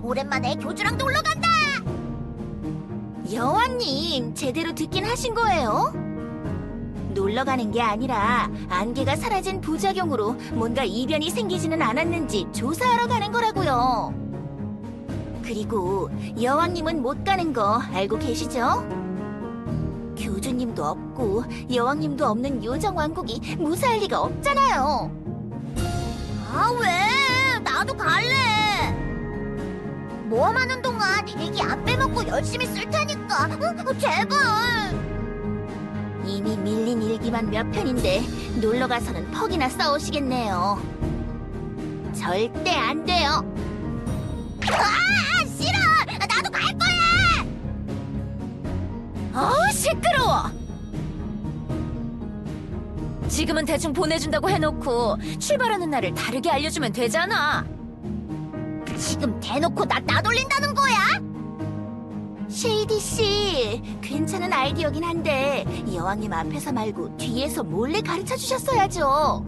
오랜만에 교주랑 놀러 간다. 여왕님, 제대로 듣긴 하신 거예요? 놀러 가는 게 아니라 안개가 사라진 부작용으로 뭔가 이변이 생기지는 않았는지 조사하러 가는 거라고요. 그리고 여왕님은 못 가는 거 알고 계시죠? 교주님도 없고 여왕님도 없는 요정 왕국이 무사할 리가 없잖아요. 아, 왜? 나도 갈래. 모험하는 동안 일기 안 빼먹고 열심히 쓸 테니까. 제발. 이미 밀린 일기만 몇 편인데 놀러 가서는 퍽이나 싸우시겠네요. 절대 안 돼요. 아, 싫어. 나도 갈 거야. 시끄러워. 지금은 대충 보내준다고 해놓고 출발하는 날을 다르게 알려주면 되잖아. 지금 대놓고 나 따돌린다는 거야? 쉐이디 씨, 괜찮은 아이디어긴 한데 여왕님 앞에서 말고 뒤에서 몰래 가르쳐 주셨어야죠.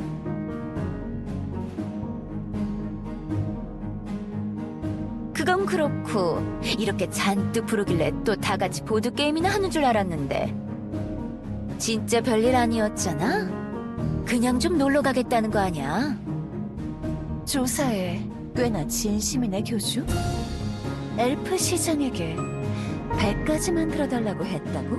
그건 그렇고 이렇게 잔뜩 부르길래 또 다 같이 보드게임이나 하는 줄 알았는데 진짜 별일 아니었잖아? 그냥 좀 놀러 가겠다는 거 아니야? 조사에 꽤나 진심이네, 교주? 엘프 시장에게 배까지 만들어달라고 했다고?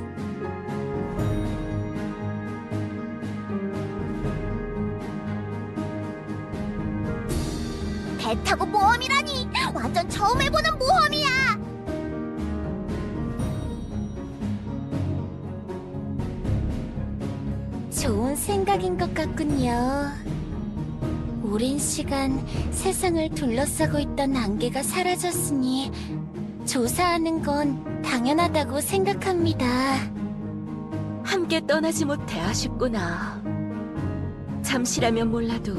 배 타고 모험이라니. 완전 처음 해보는 모험이야. 좋은 생각인 것 같군요. 오랜 시간 세상을 둘러싸고 있던 안개가 사라졌으니 조사하는 건 당연하다고 생각합니다. 함께 떠나지 못해 아쉽구나. 잠시라면 몰라도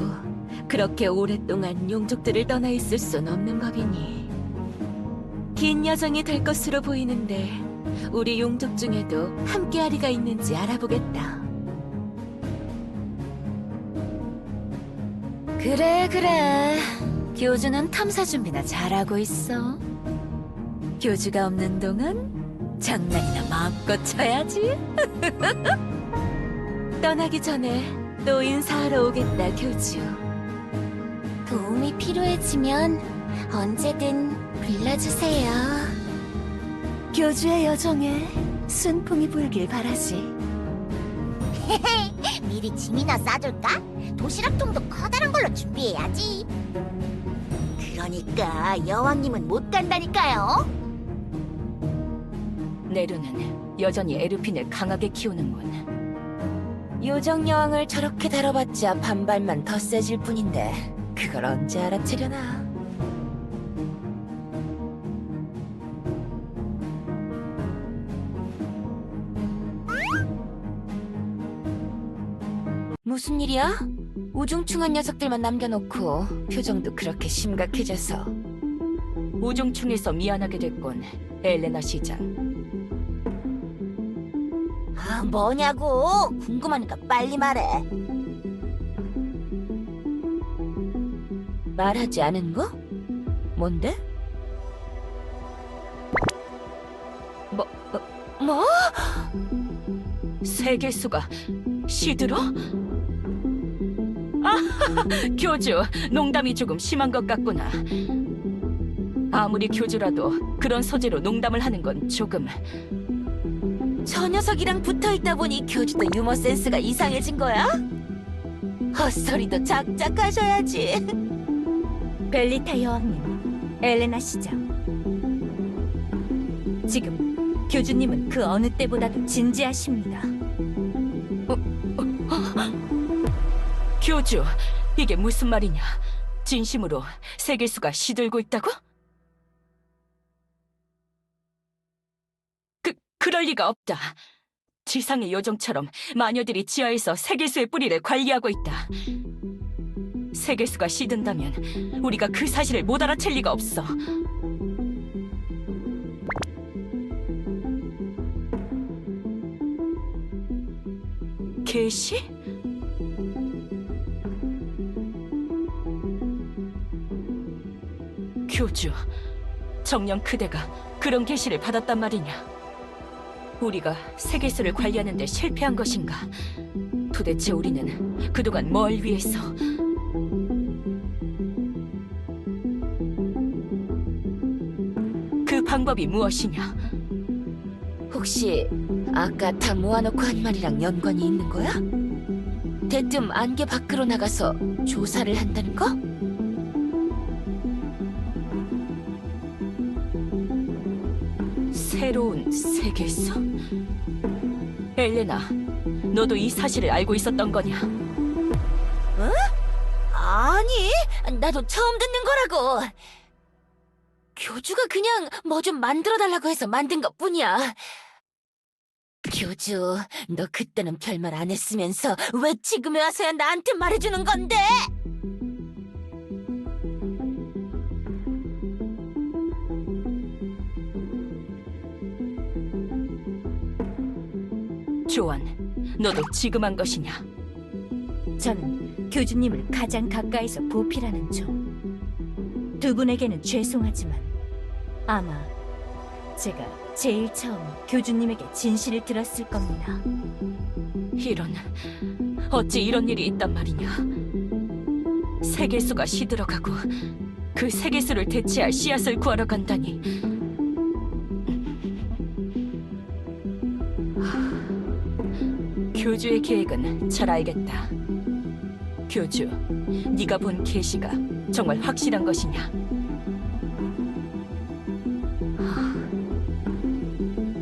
그렇게 오랫동안 용족들을 떠나 있을 순 없는 법이니. 긴 여정이 될 것으로 보이는데 우리 용족 중에도 함께하리가 있는지 알아보겠다. 그래. 교주는 탐사 준비나 잘하고 있어. 교주가 없는 동안 장난이나 마음껏 쳐야지. 떠나기 전에 또 인사하러 오겠다, 교주. 도움이 필요해지면 언제든 불러주세요. 교주의 여정에 순풍이 불길 바라지. 미리 짐이나 싸줄까? 도시락통도 커다란 걸로 준비해야지. 그러니까 여왕님은 못 간다니까요. 네루는 여전히 에르핀을 강하게 키우는군. 요정 여왕을 저렇게 다뤄봤자 반발만 더 세질 뿐인데 그걸 언제 알아채려나. 무슨 일이야? 우중충한 녀석들만 남겨놓고 표정도 그렇게 심각해져서. 우중충해서 미안하게 됐군, 엘레나 시장. 뭐냐고? 궁금하니까 빨리 말해. 말하지 않은 거? 뭔데? 뭐? 세계수가 시들어? 교주, 농담이 조금 심한 것 같구나. 아무리 교주라도 그런 소재로 농담을 하는 건 조금... 저 녀석이랑 붙어있다 보니 교주도 유머 센스가 이상해진 거야? 헛소리도 작작하셔야지. 벨리타 여왕님, 엘레나 시장. 지금 교주님은 그 어느 때보다도 진지하십니다. 교주, 이게 무슨 말이냐? 진심으로 세계수가 시들고 있다고? 그럴 리가 없다. 지상의 요정처럼 마녀들이 지하에서 세계수의 뿌리를 관리하고 있다. 세계수가 시든다면 우리가 그 사실을 못 알아챌 리가 없어. 계시? 교주, 정령 그대가 그런 계시를 받았단 말이냐? 우리가 세계수를 관리하는 데 실패한 것인가? 도대체 우리는 그동안 뭘 위해서? 그 방법이 무엇이냐? 혹시 아까 다 모아놓고 한 말이랑 연관이 있는 거야? 대뜸 안개 밖으로 나가서 조사를 한다는 거? 새로운 세계수? 엘레나, 너도 이 사실을 알고 있었던 거냐? 아니, 나도 처음 듣는 거라고. 교주가 그냥 뭐 좀 만들어달라고 해서 만든 것뿐이야. 교주, 너 그때는 별말 안 했으면서 왜 지금에 와서야 나한테 말해주는 건데? 조언, 너도 지금 한 것이냐? 저는 교주님을 가장 가까이서 보필하는 중. 두 분에게는 죄송하지만 아마 제가 제일 처음 교주님에게 진실을 들었을 겁니다. 이런, 어찌 이런 일이 있단 말이냐? 세계수가 시들어가고 그 세계수를 대체할 씨앗을 구하러 간다니. 교주의 계획은 잘 알겠다. 교주, 네가 본 계시가 정말 확실한 것이냐?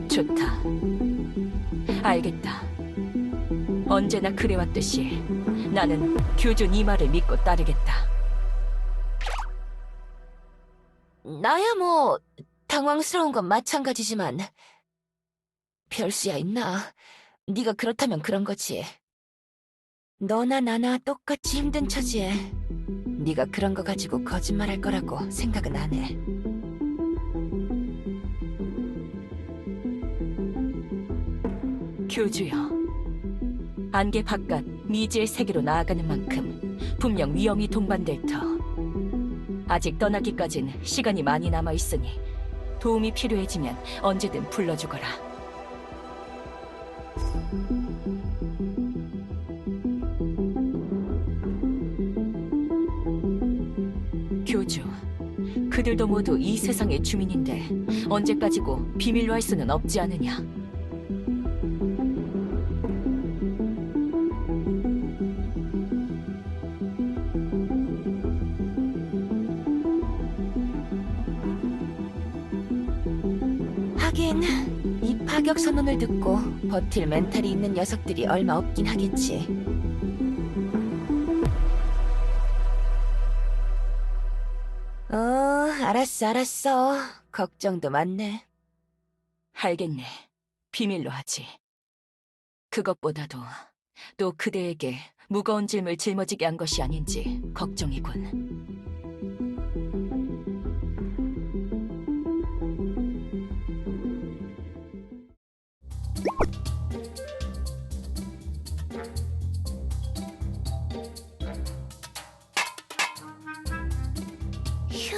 좋다. 알겠다. 언제나 그래왔듯이 나는 교주 네 말을 믿고 따르겠다. 나야 뭐 당황스러운 건 마찬가지지만 별수야 있나? 네가 그렇다면 그런 거지. 너나 나나 똑같이 힘든 처지에 네가 그런 거 가지고 거짓말할 거라고 생각은 안 해. 교주여, 안개 바깥 미지의 세계로 나아가는 만큼 분명 위험이 동반될 터. 아직 떠나기까진 시간이 많이 남아있으니 도움이 필요해지면 언제든 불러주거라. 교주, 그들도 모두 이 세상의 주민인데 언제까지고 비밀로 할 수는 없지 않으냐? 하긴 이 파격 선언을 듣고 버틸 멘탈이 있는 녀석들이 얼마 없긴 하겠지. 알았어. 걱정도 많네. 알겠네. 비밀로 하지. 그것보다도 또 그대에게 무거운 짐을 짊어지게 한 것이 아닌지 걱정이군. 휴,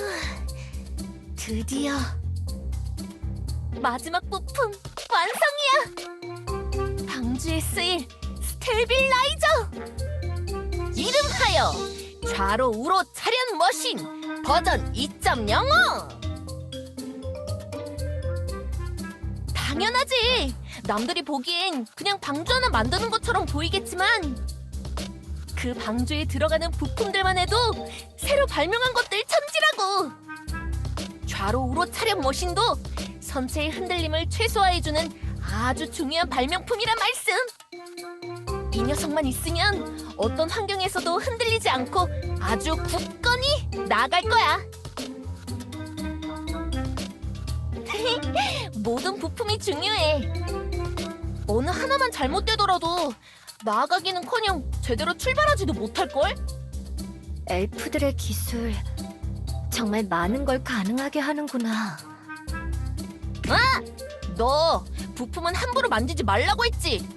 드디어 마지막 부품 완성이야! 방주에 쓰일 스텔빌라이저! 이름하여 좌로 우로 차련 머신 버전 2.05! 당연하지! 남들이 보기엔 그냥 방주 하나 만드는 것처럼 보이겠지만 그 방주에 들어가는 부품들만 해도 새로 발명한 것들 천지라고! 좌로 우로 차련 머신도 선체의 흔들림을 최소화해주는 아주 중요한 발명품이란 말씀! 이 녀석만 있으면 어떤 환경에서도 흔들리지 않고 아주 굳건히 나아갈 거야! 모든 부품이 중요해! 어느 하나만 잘못되더라도 나아가기는커녕 제대로 출발하지도 못할걸? 엘프들의 기술 정말 많은 걸 가능하게 하는구나. 너 부품은 함부로 만지지 말라고 했지?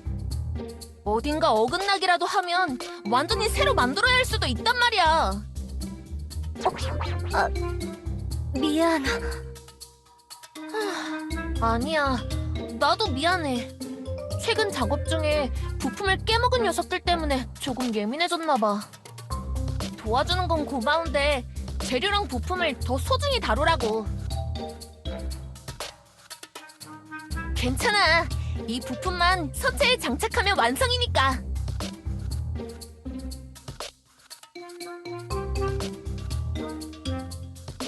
어딘가 어긋나기라도 하면 완전히 새로 만들어야 할 수도 있단 말이야. 미안. 아니야, 나도 미안해. 최근 작업 중에 부품을 깨먹은 녀석들 때문에 조금 예민해졌나 봐. 도와주는 건 고마운데 재료랑 부품을 더 소중히 다루라고. 괜찮아. 이 부품만 서체에 장착하면 완성이니까.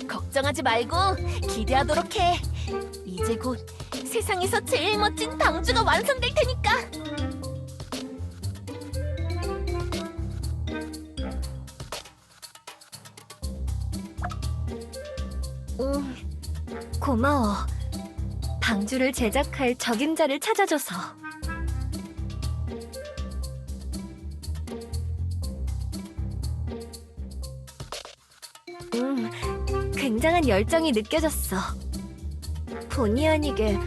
걱정하지 말고 기대하도록 해. 이제 곧 세상에서 제일 멋진 방주가 완성될 테니까. 고마워. 방주를 제작할 적임자를 찾아줘서. 굉장한 열정이 느껴졌어. 본의 아니게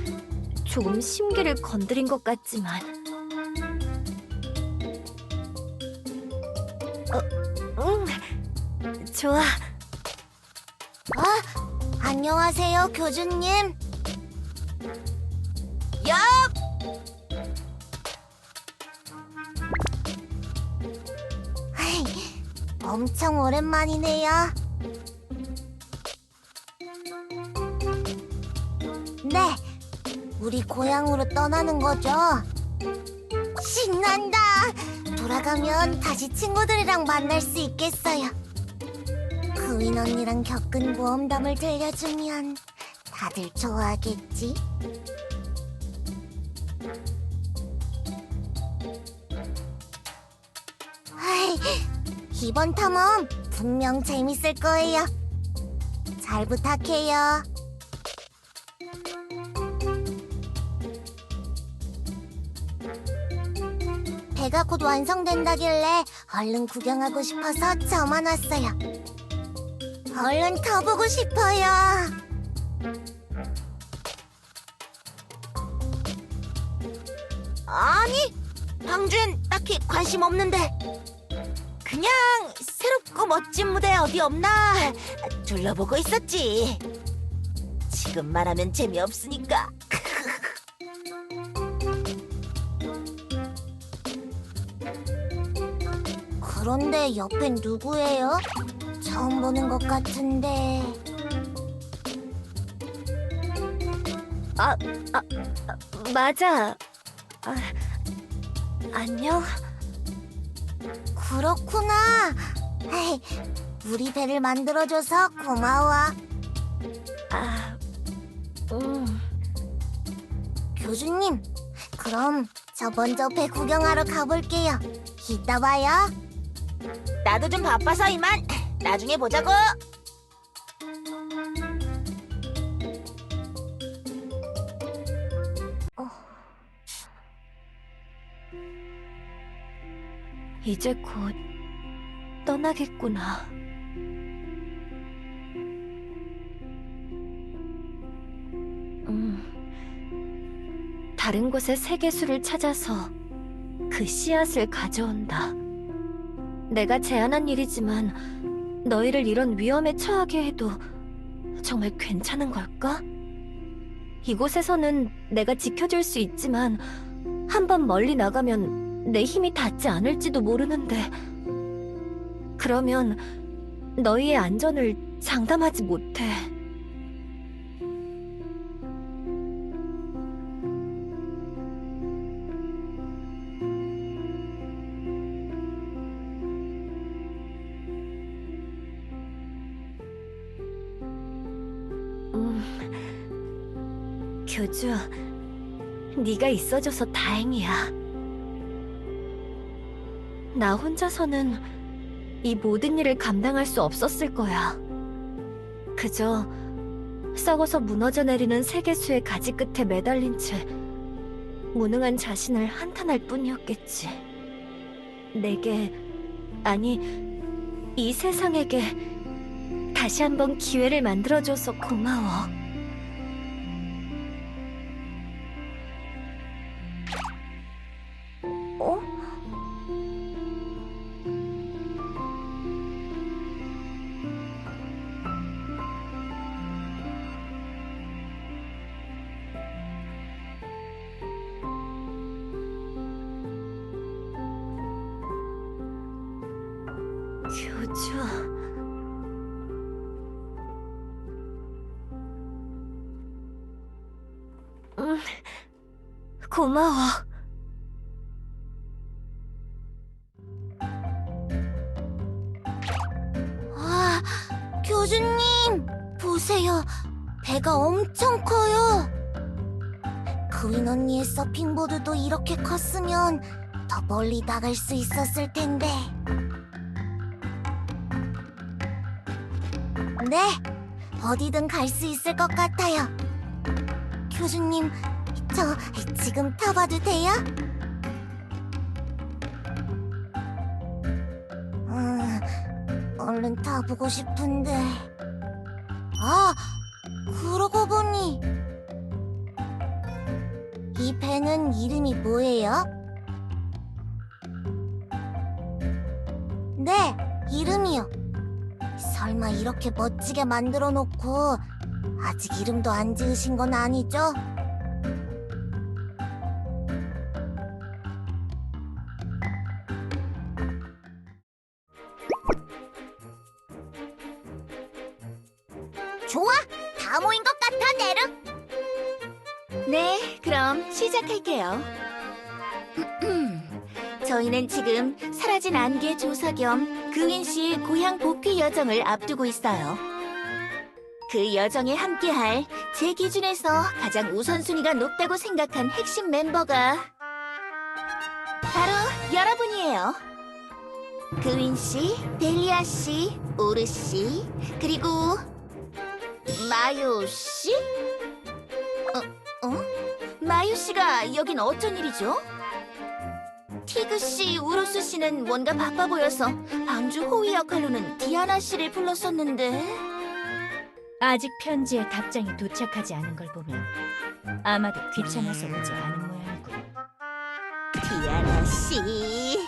조금 심기를 건드린 것 같지만. 좋아. 안녕하세요, 교주님. 야! 엄청 오랜만이네요. 네, 우리 고향으로 떠나는 거죠. 신난다. 돌아가면 다시 친구들이랑 만날 수 있겠어요. 그윈 언니랑 겪은 모험담을 들려주면 다들 좋아하겠지? 이번 탐험 분명 재밌을 거예요. 잘 부탁해요. 배가 곧 완성된다길래 얼른 구경하고 싶어서 저만 왔어요. 얼른 타보고 싶어요. 아니, 방주엔 딱히 관심 없는데. 그냥 새롭고 멋진 무대 어디 없나 둘러보고 있었지. 지금 말하면 재미없으니까. 그런데 옆엔 누구예요? 처음 보는 것 같은데. 맞아. 안녕. 그렇구나. 에이, 우리 배를 만들어줘서 고마워. 교주님, 그럼 저 먼저 배 구경하러 가볼게요. 이따 봐요. 나도 좀 바빠서 이만. 나중에 보자고. 이제 곧 떠나겠구나. 다른 곳의 세계수를 찾아서 그 씨앗을 가져온다. 내가 제안한 일이지만 너희를 이런 위험에 처하게 해도 정말 괜찮은 걸까? 이곳에서는 내가 지켜줄 수 있지만 한번 멀리 나가면 내 힘이 닿지 않을지도 모르는데, 그러면 너희의 안전을 장담하지 못해. 교주, 네가 있어줘서 다행이야. 나 혼자서는 이 모든 일을 감당할 수 없었을 거야. 그저 썩어서 무너져 내리는 세계수의 가지 끝에 매달린 채 무능한 자신을 한탄할 뿐이었겠지. 내게, 아니, 이 세상에게 다시 한번 기회를 만들어줘서 고마워. 고마워. 와, 교주님, 보세요. 배가 엄청 커요. 그윈 언니의 서핑보드도 이렇게 컸으면 더 멀리 나갈 수 있었을 텐데. 네, 어디든 갈 수 있을 것 같아요. 교주님, 저 지금 타봐도 돼요? 얼른 타보고 싶은데. 아, 그러고 보니 이 배는 이름이 뭐예요? 네, 이름이요. 설마 이렇게 멋지게 만들어 놓고 아직 이름도 안 지으신 건 아니죠? 좋아, 다 모인 것 같아, 네르. 네, 그럼 시작할게요. 저희는 지금 사라진 안개 조사 겸 그윈 씨의 고향 복귀 여정을 앞두고 있어요. 그 여정에 함께할 제 기준에서 가장 우선순위가 높다고 생각한 핵심 멤버가 바로 여러분이에요. 그윈 씨, 델리아 씨, 오르 씨, 그리고 마요 씨? 마유 씨가 여긴 어쩐 일이죠? 티그 씨, 우루스 씨는 뭔가 바빠 보여서 방주 호위 역할로는 디아나 씨를 불렀었는데. 아직 편지에 답장이 도착하지 않은 걸 보면 아마도 귀찮아서 오지 않은 모양이군. 디아나 씨.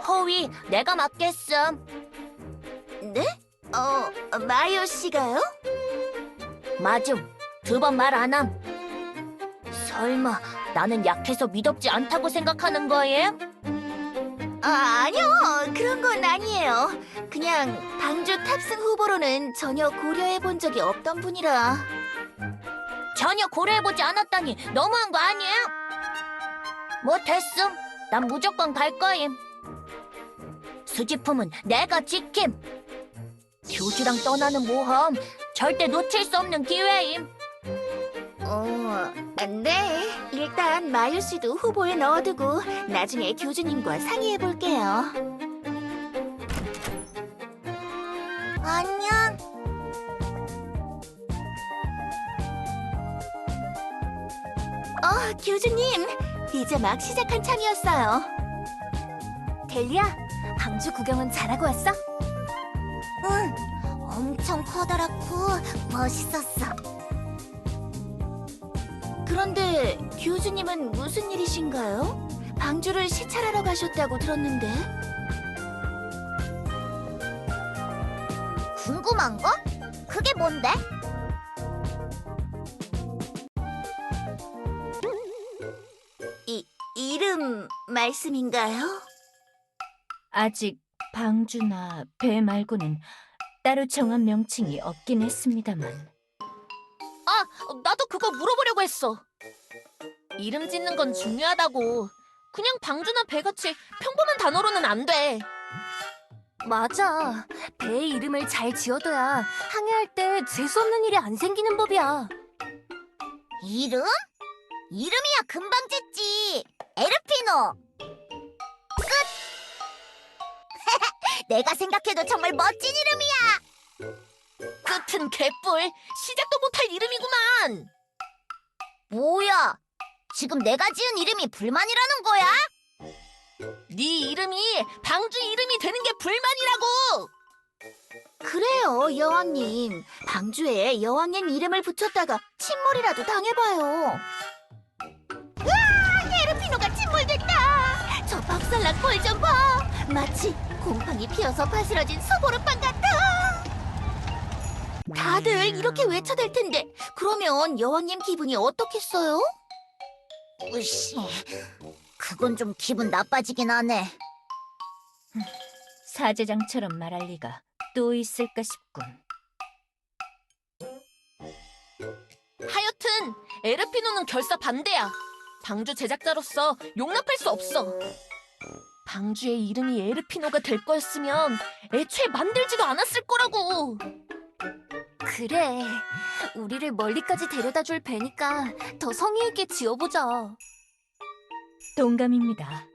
호위, 내가 맡겠음. 네? 마요 씨가요? 맞음. 2번 말 안 함. 설마 나는 약해서 미덥지 않다고 생각하는 거예요? 아니요. 그런 건 아니에요. 그냥 방주 탑승 후보로는 전혀 고려해 본 적이 없던 분이라. 전혀 고려해보지 않았다니 너무한 거 아니에요? 뭐 됐음. 난 무조건 갈 거임. 수집품은 내가 지킴. 교주랑 떠나는 모험 절대 놓칠 수 없는 기회임. 네. 일단 마유 씨도 후보에 넣어두고 나중에 교주님과 상의해 볼게요. 안녕. 교주님. 이제 막 시작한 참이었어요. 델리야, 방주 구경은 잘하고 왔어? 응, 엄청 커다랗고 멋있었어. 그런데 교주님은 무슨 일이신가요? 방주를 시찰하러 가셨다고 들었는데. 궁금한 거? 그게 뭔데? 이름 말씀인가요? 아직 방주나 배 말고는 따로 정한 명칭이 없긴 했습니다만. 나도 그거 물어보려고 했어. 이름 짓는 건 중요하다고. 그냥 방주나 배같이 평범한 단어로는 안 돼. 맞아. 배의 이름을 잘 지어둬야 항해할 때 재수없는 일이 안 생기는 법이야. 이름? 이름이야 금방 짓지. 에르피노. 끝. 내가 생각해도 정말 멋진 이름이야. 끝은 개뿔. 시작도 못할 이름이구만. 뭐야? 지금 내가 지은 이름이 불만이라는 거야? 네 이름이 방주 이름이 되는 게 불만이라고. 그래요, 여왕님. 방주에 여왕님 이름을 붙였다가 침몰이라도 당해봐요. 에르피노가 침몰됐다. 저 박살난 꼴 좀 봐. 마치 곰팡이 피어서 바스러진 소보루빵 같아. 다들 이렇게 외쳐댈 텐데 그러면 여왕님 기분이 어떻겠어요? 으씨, 그건 좀 기분 나빠지긴 하네. 사제장처럼 말할 리가 또 있을까 싶군. 하여튼 에르피노는 결사 반대야. 방주 제작자로서 용납할 수 없어. 방주의 이름이 에르피노가 될 거였으면 애초에 만들지도 않았을 거라고. 그래, 우리를 멀리까지 데려다줄 배니까 더 성의 있게 지어보자. 동감입니다.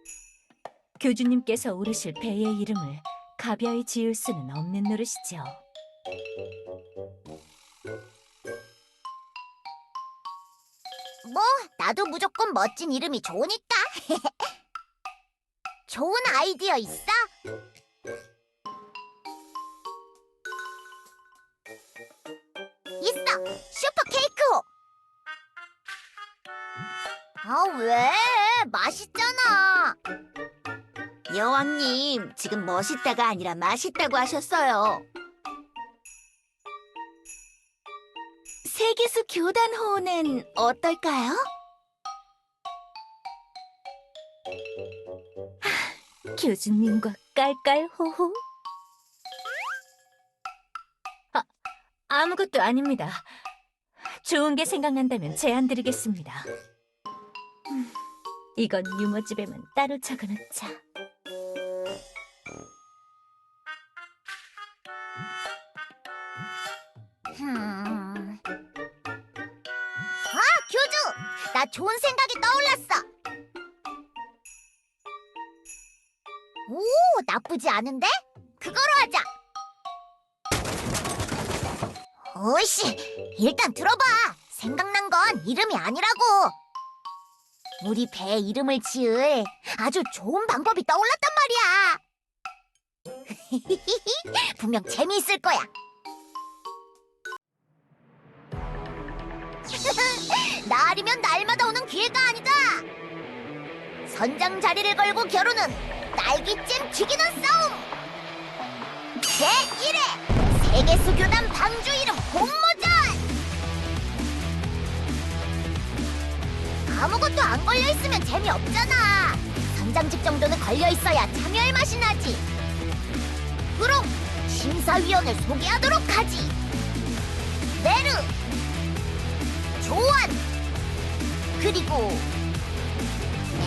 교주님께서 오르실 배의 이름을 가벼이 지을 수는 없는 노릇이죠. 뭐, 나도 무조건 멋진 이름이 좋으니까. 좋은 아이디어 있어? 있어! 슈퍼 케이크호! 아, 왜? 맛있잖아. 여왕님, 지금 멋있다가 아니라 맛있다고 하셨어요. 세계수 교단호는 어떨까요? 교주님과 깔깔호호? 아무것도 아닙니다. 좋은 게 생각난다면 제안 드리겠습니다. 이건 유머집에만 따로 적어놓자. 교주! 나 좋은 생각이 떠올랐어. 오, 나쁘지 않은데? 그거로 하자. 오이씨, 일단 들어봐. 생각난 건 이름이 아니라고. 우리 배에 이름을 지을 아주 좋은 방법이 떠올랐단 말이야. 분명 재미있을 거야. 날이면 날마다 오는 기회가 아니다. 선장 자리를 걸고 겨루는 날개찜 튀기는 싸움. 제1회 세계수교단 방주 이름 공모전. 아무것도 안 걸려있으면 재미없잖아. 선장직 정도는 걸려있어야 참여할 맛이 나지. 그럼 심사위원을 소개하도록 하지. 네르, 조안, 그리고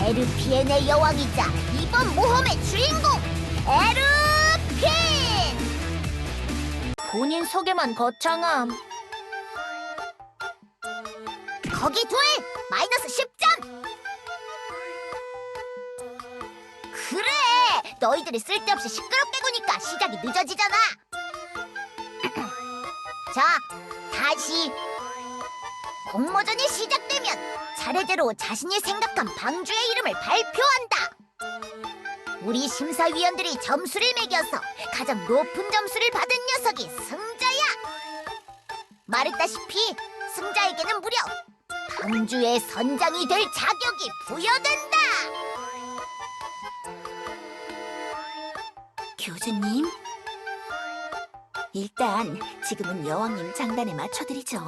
에르피엔의 여왕이자 이번 모험의 주인공 에르핀! 본인 소개만 거창함. 거기 둘! 마이너스 10점! 그래! 너희들이 쓸데없이 시끄럽게 구니까 시작이 늦어지잖아! 자, 다시! 공모전이 시작되면 차례대로 자신이 생각한 방주의 이름을 발표한다! 우리 심사위원들이 점수를 매겨서 가장 높은 점수를 받은 녀석이 승자야! 말했다시피 승자에게는 무려 방주의 선장이 될 자격이 부여된다! 교주님, 일단 지금은 여왕님 장단에 맞춰드리죠.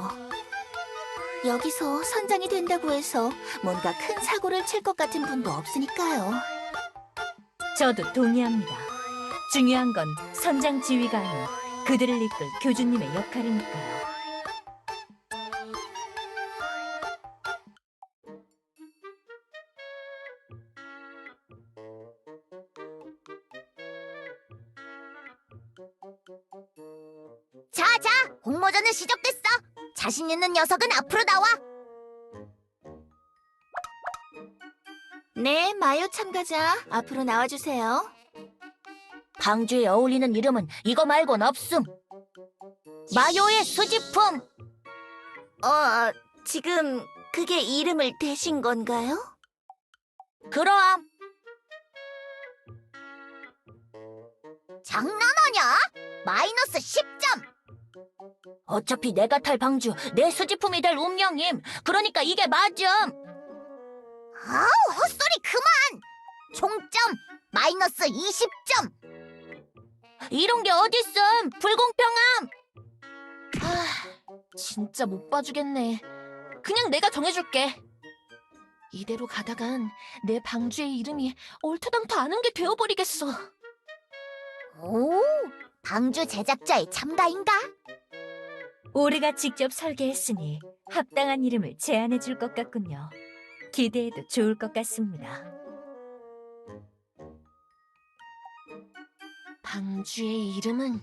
여기서 선장이 된다고 해서 뭔가 큰 사고를 칠 것 같은 분도 없으니까요. 저도 동의합니다. 중요한 건 선장 지휘가 아닌 그들을 이끌 교주님의 역할이니까요. 자, 공모전은 시작됐어! 자신 있는 녀석은 앞으로 나와! 네, 마요 참가자 앞으로 나와주세요. 방주에 어울리는 이름은 이거 말곤 없음. 마요의 수집품. 지금 그게 이름을 대신 건가요? 그럼. 장난하냐? 마이너스 10점! 어차피 내가 탈 방주 내 수집품이 될 운명임. 그러니까 이게 맞음. 아우, 헛소리 그만! 총점 마이너스 20점! 이런 게 어딨음. 불공평함. 진짜 못 봐주겠네. 그냥 내가 정해줄게. 이대로 가다간 내 방주의 이름이 얼토당토 않은 게 되어버리겠어. 오, 방주 제작자의 참가인가? 올해가 직접 설계했으니 합당한 이름을 제안해 줄 것 같군요. 기대해도 좋을 것 같습니다. 방주의 이름은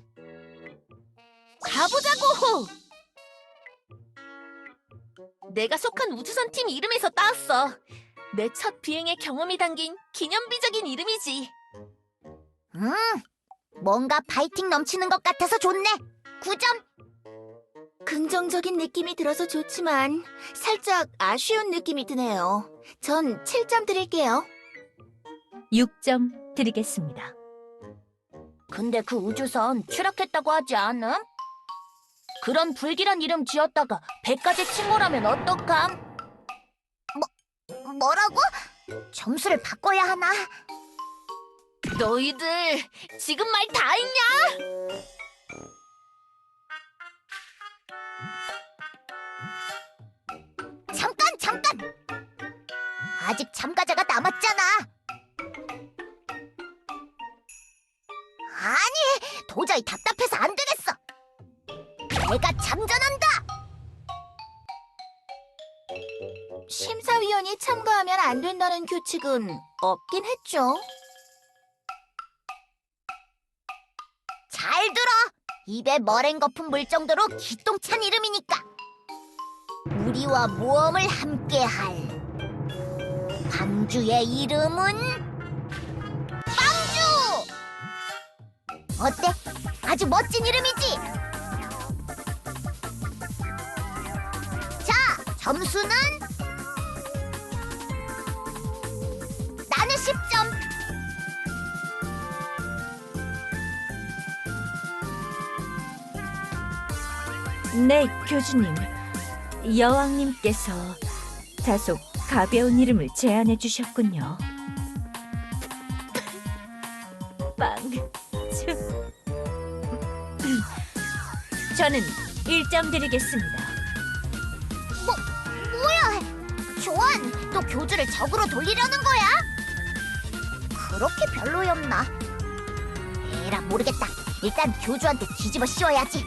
가보자고! 내가 속한 우주선 팀 이름에서 따왔어. 내 첫 비행의 경험이 담긴 기념비적인 이름이지. 뭔가 파이팅 넘치는 것 같아서 좋네. 9점. 긍정적인 느낌이 들어서 좋지만 살짝 아쉬운 느낌이 드네요. 전 7점 드릴게요. 6점 드리겠습니다. 근데 그 우주선 추락했다고 하지 않음? 그런 불길한 이름 지었다가 배까지 침몰하면 어떡함? 뭐라고? 점수를 바꿔야 하나? 너희들 지금 말 다 했냐? 잠깐! 아직 참가자가 남았잖아. 아니, 도저히 답답해서 안 되겠어. 내가 참전한다. 심사위원이 참가하면 안 된다는 규칙은 없긴 했죠. 잘 들어. 입에 머랭 거품 물 정도로 기똥찬 이름이니까. 우리와 모험을 함께할 방주의 이름은 빵주! 어때? 아주 멋진 이름이지? 자, 점수는 나는 10점. 네, 교주님. 여왕님께서 다소 가벼운 이름을 제안해 주셨군요. 빵주. 저는 1점 드리겠습니다. 뭐야? 조안, 또 교주를 적으로 돌리려는 거야? 그렇게 별로였나? 에라, 모르겠다. 일단 교주한테 뒤집어 씌워야지.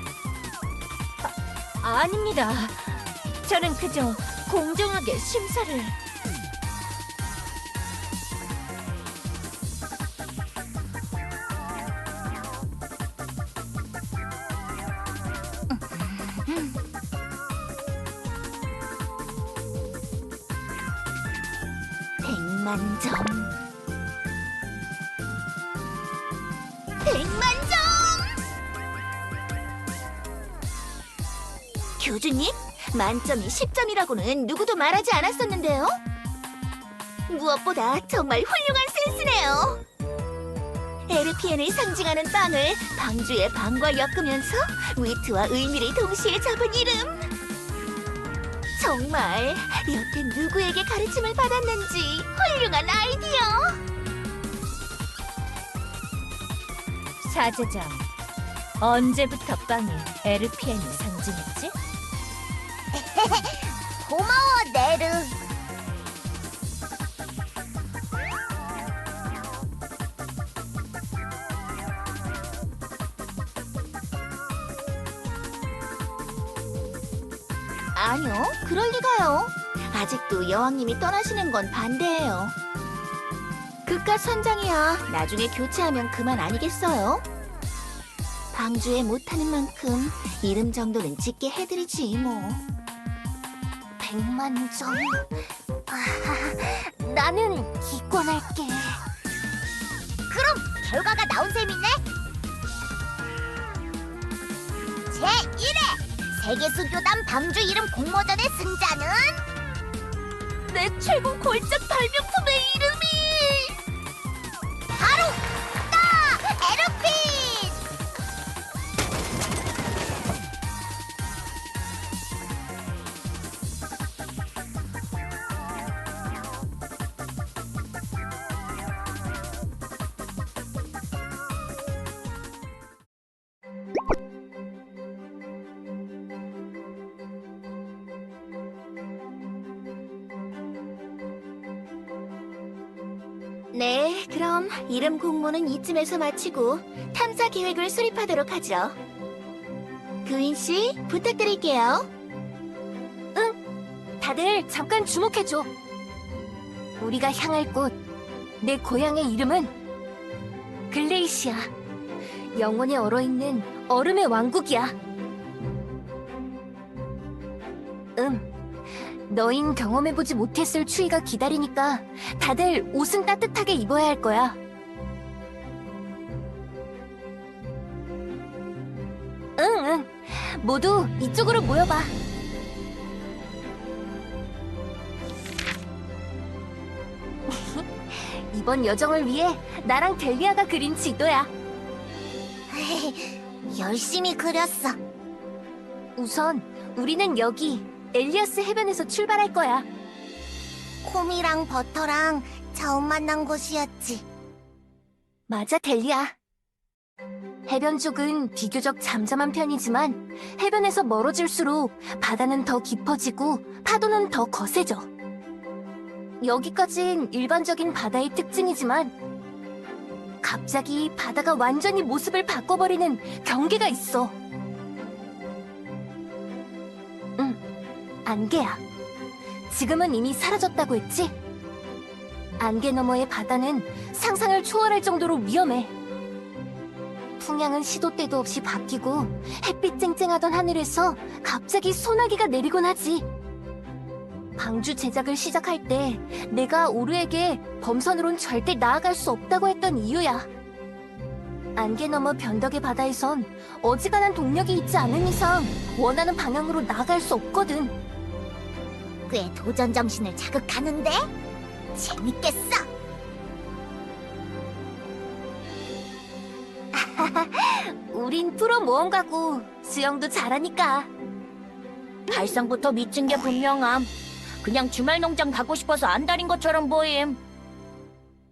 아닙니다. 저는 그저 공정하게 심사를... 백만 점. 100만 점! 교주님, 만점이 10점이라고는 누구도 말하지 않았었는데요? 무엇보다 정말 훌륭한 센스네요. 에르피엔을 상징하는 빵을 방주에 방과 엮으면서 위트와 의미를 동시에 잡은 이름. 정말 여태 누구에게 가르침을 받았는지 훌륭한 아이디어. 사제장, 언제부터 빵이 에르피엔을 상징했지? 고마워, 네르. 아니요, 그럴 리가요. 아직도 여왕님이 떠나시는 건 반대예요. 그깟 선장이야 나중에 교체하면 그만 아니겠어요? 방주에 못하는 만큼 이름 정도는 짓게 해드리지 뭐. 100만 점. 나는 기권할게. 그럼 결과가 나온 셈이네. 제1회 세계수교단 방주 이름 공모전의 승자는 내 최고 골작 발명품의 이름이 바로 나 에르핀. 네, 그럼 이름 공모는 이쯤에서 마치고 탐사 계획을 수립하도록 하죠. 그윈 씨, 부탁드릴게요. 응, 다들 잠깐 주목해줘. 우리가 향할 곳, 내 고향의 이름은 글레이시아. 영원히 얼어있는 얼음의 왕국이야. 너흰 경험해보지 못했을 추위가 기다리니까 다들 옷은 따뜻하게 입어야 할 거야. 응. 모두 이쪽으로 모여봐. 이번 여정을 위해 나랑 델리아가 그린 지도야. 열심히 그렸어. 우선 우리는 여기 엘리아스 해변에서 출발할 거야. 콤이랑 버터랑 처음 만난 곳이었지. 맞아, 델리아. 해변 쪽은 비교적 잠잠한 편이지만 해변에서 멀어질수록 바다는 더 깊어지고 파도는 더 거세져. 여기까진 일반적인 바다의 특징이지만 갑자기 바다가 완전히 모습을 바꿔버리는 경계가 있어. 안개야. 지금은 이미 사라졌다고 했지? 안개 너머의 바다는 상상을 초월할 정도로 위험해. 풍향은 시도 때도 없이 바뀌고 햇빛 쨍쨍하던 하늘에서 갑자기 소나기가 내리곤 하지. 방주 제작을 시작할 때 내가 오르에게 범선으론 절대 나아갈 수 없다고 했던 이유야. 안개 너머 변덕의 바다에선 어지간한 동력이 있지 않은 이상 원하는 방향으로 나아갈 수 없거든. 꽤 도전 정신을 자극하는데? 재밌겠어. 우린 프로 모험가고 수영도 잘하니까. 발상부터 미친 게 분명함. 그냥 주말 농장 가고 싶어서 안달인 것처럼 보임.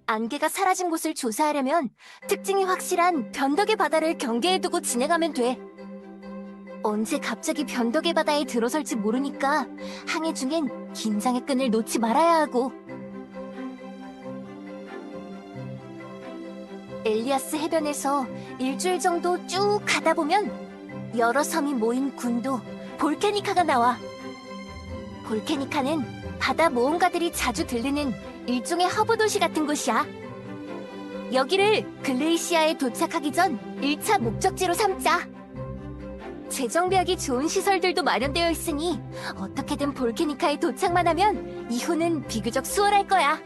안개가 사라진 곳을 조사하려면 특징이 확실한 변덕의 바다를 경계해두고 진행하면 돼. 언제 갑자기 변덕의 바다에 들어설지 모르니까 항해 중엔 긴장의 끈을 놓지 말아야 하고. 엘리아스 해변에서 일주일 정도 쭉 가다 보면 여러 섬이 모인 군도 볼케니카가 나와. 볼케니카는 바다 모험가들이 자주 들르는 일종의 허브 도시 같은 곳이야. 여기를 글레이시아에 도착하기 전 1차 목적지로 삼자. 재정비하기 좋은 시설들도 마련되어 있으니 어떻게든 볼케니카에 도착만 하면 이후는 비교적 수월할 거야.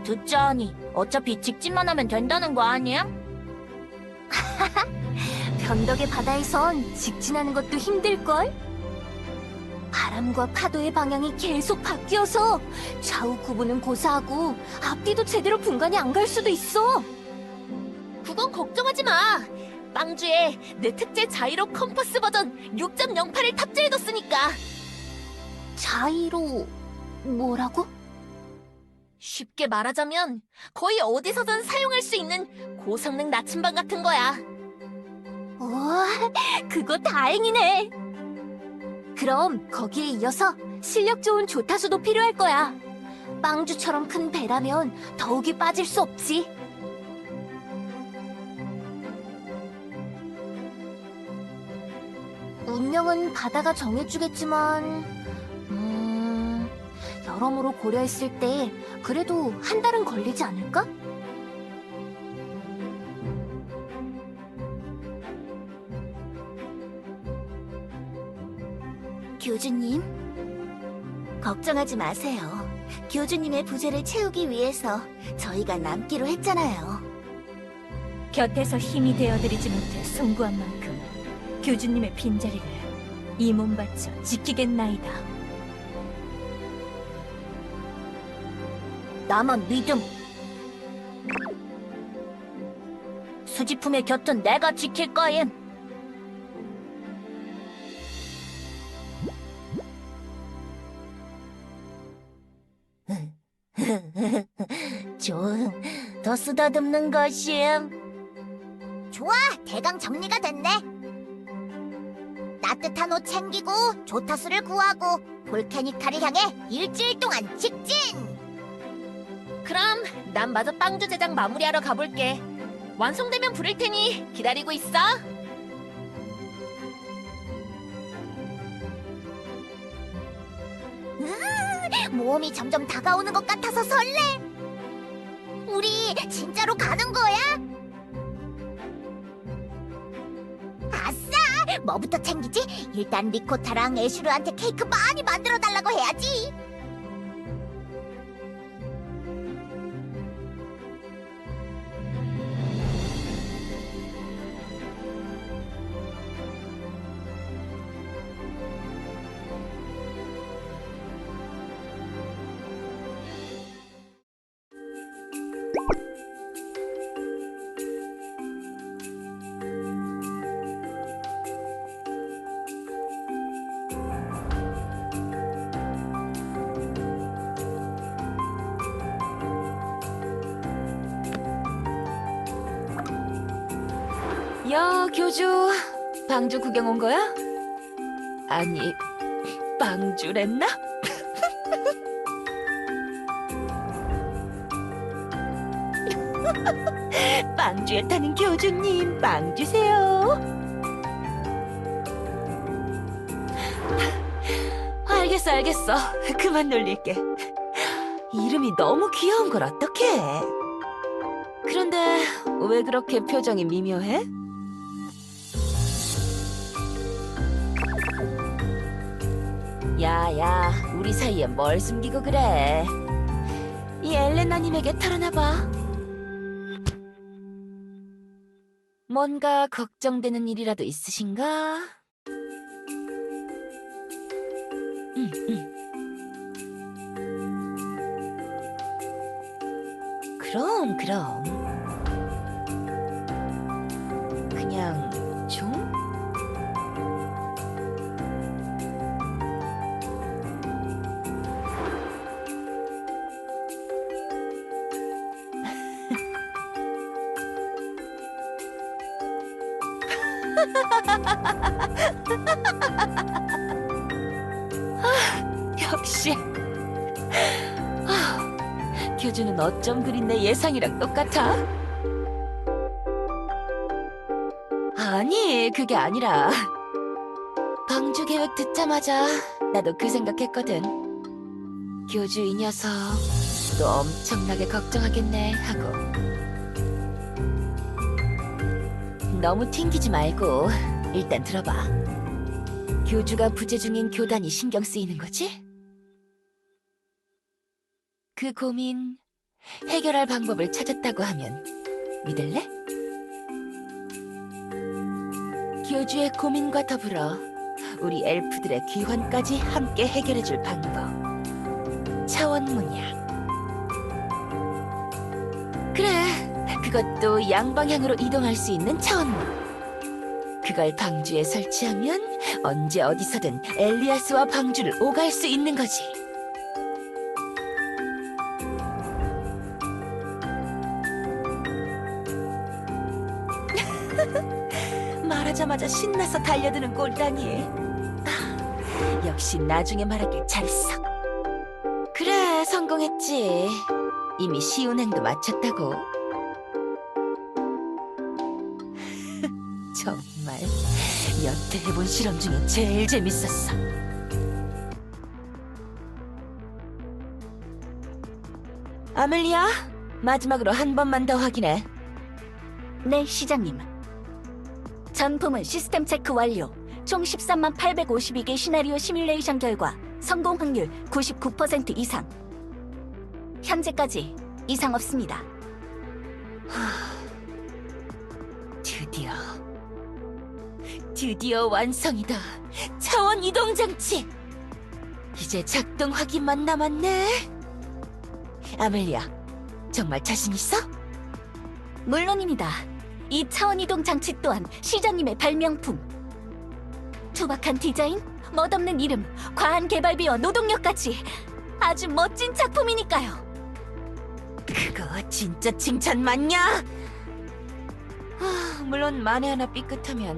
듣자하니 어차피 직진만 하면 된다는 거 아니야? 변덕의 바다에선 직진하는 것도 힘들걸? 바람과 파도의 방향이 계속 바뀌어서 좌우 구분은 고사하고 앞뒤도 제대로 분간이 안 갈 수도 있어. 그건 걱정하지 마. 빵주에 내 특제 자이로 컴퍼스 버전 6.08을 탑재해뒀으니까. 자이로... 뭐라고? 쉽게 말하자면 거의 어디서든 사용할 수 있는 고성능 나침반 같은 거야. 우와, 그거 다행이네. 그럼 거기에 이어서 실력 좋은 조타수도 필요할 거야. 빵주처럼 큰 배라면 더욱이 빠질 수 없지. 운명은 바다가 정해주겠지만, 여러모로 고려했을 때 그래도 한 달은 걸리지 않을까? 교주님, 걱정하지 마세요. 교주님의 부재를 채우기 위해서 저희가 남기로 했잖아요. 곁에서 힘이 되어드리지 못해 송구한 만큼 교주님의 빈자리를 이 몸 바쳐 지키겠나이다. 나만 믿음. 수지품의 곁은 내가 지킬 거임. 좀 더 쓰다듬는 것임. 좋아, 대강 정리가 됐네. 따뜻한 옷 챙기고 조타수를 구하고 볼케니카를 향해 일주일 동안 직진! 그럼 난 마저 빵주 제작 마무리하러 가볼게. 완성되면 부를 테니 기다리고 있어. 모험이 점점 다가오는 것 같아서 설레. 우리 진짜로 가는 거야? 아싸! 뭐부터 챙기지? 일단 리코타랑 애슈르한테 케이크 많이 만들어 달라고 해야지. 야, 교주. 방주 구경 온 거야? 아니, 방주랬나? 방주에 타는 교주님, 빵 주세요. 알겠어. 그만 놀릴게. 이름이 너무 귀여운 걸 어떡해. 그런데 왜 그렇게 표정이 미묘해? 야, 우리 사이에 뭘 숨기고 그래. 이 엘레나님에게 털어놔봐. 뭔가 걱정되는 일이라도 있으신가? 그럼. 그냥 좀? 역시. 교주는 어쩜 그리 내 예상이랑 똑같아? 아니, 그게 아니라 방주 계획 듣자마자 나도 그 생각했거든. 교주 이 녀석 또 엄청나게 걱정하겠네 하고. 너무 튕기지 말고 일단 들어봐. 교주가 부재 중인 교단이 신경 쓰이는 거지? 그 고민 해결할 방법을 찾았다고 하면 믿을래? 교주의 고민과 더불어 우리 엘프들의 귀환까지 함께 해결해줄 방법. 차원문이야. 그래, 그것도 양방향으로 이동할 수 있는 차원문. 그걸 방주에 설치하면 언제 어디서든 엘리아스와 방주를 오갈 수 있는 거지. 말하자마자 신나서 달려드는 꼴다니. 역시 나중에 말하길 잘했어. 그래, 성공했지. 이미 시운행도 마쳤다고. 정말 여태 해본 실험 중에 제일 재밌었어. 아멜리아, 마지막으로 한 번만 더 확인해. 네, 시장님. 전품은 시스템 체크 완료. 총 13만 852개 시나리오 시뮬레이션 결과 성공 확률 99% 이상. 현재까지 이상 없습니다. 드디어 완성이다. 차원 이동 장치. 이제 작동 확인만 남았네. 아멜리아, 정말 자신 있어? 물론입니다. 이 차원 이동 장치 또한 시장님의 발명품. 투박한 디자인, 멋없는 이름, 과한 개발비와 노동력까지 아주 멋진 작품이니까요. 그거 진짜 칭찬 맞냐? 물론 만에 하나 삐끗하면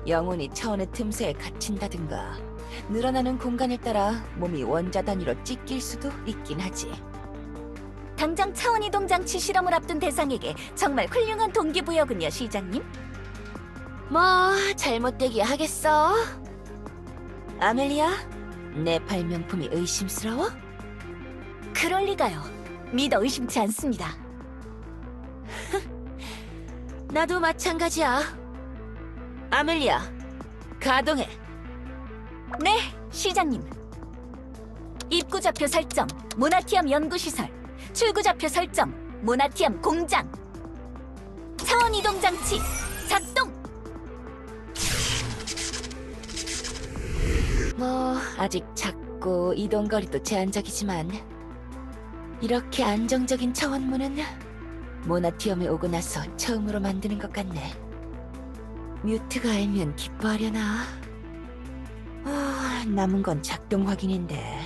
영혼이 차원의 틈새에 갇힌다든가 늘어나는 공간에 따라 몸이 원자 단위로 찢길 수도 있긴 하지. 당장 차원 이동 장치 실험을 앞둔 대상에게 정말 훌륭한 동기부여군요, 시장님. 뭐 잘못되기 하겠어. 아멜리아, 내 발명품이 의심스러워? 그럴 리가요. 믿어 의심치 않습니다. 나도 마찬가지야. 아멜리아, 가동해. 네, 시장님. 입구 좌표 설정, 모나티엄 연구시설. 출구 좌표 설정, 모나티엄 공장. 차원 이동 장치 작동. 뭐 아직 작고 이동거리도 제한적이지만 이렇게 안정적인 차원문은 모나티엄에 오고 나서 처음으로 만드는 것 같네. 뮤트가 알면 기뻐하려나? 남은 건 작동 확인인데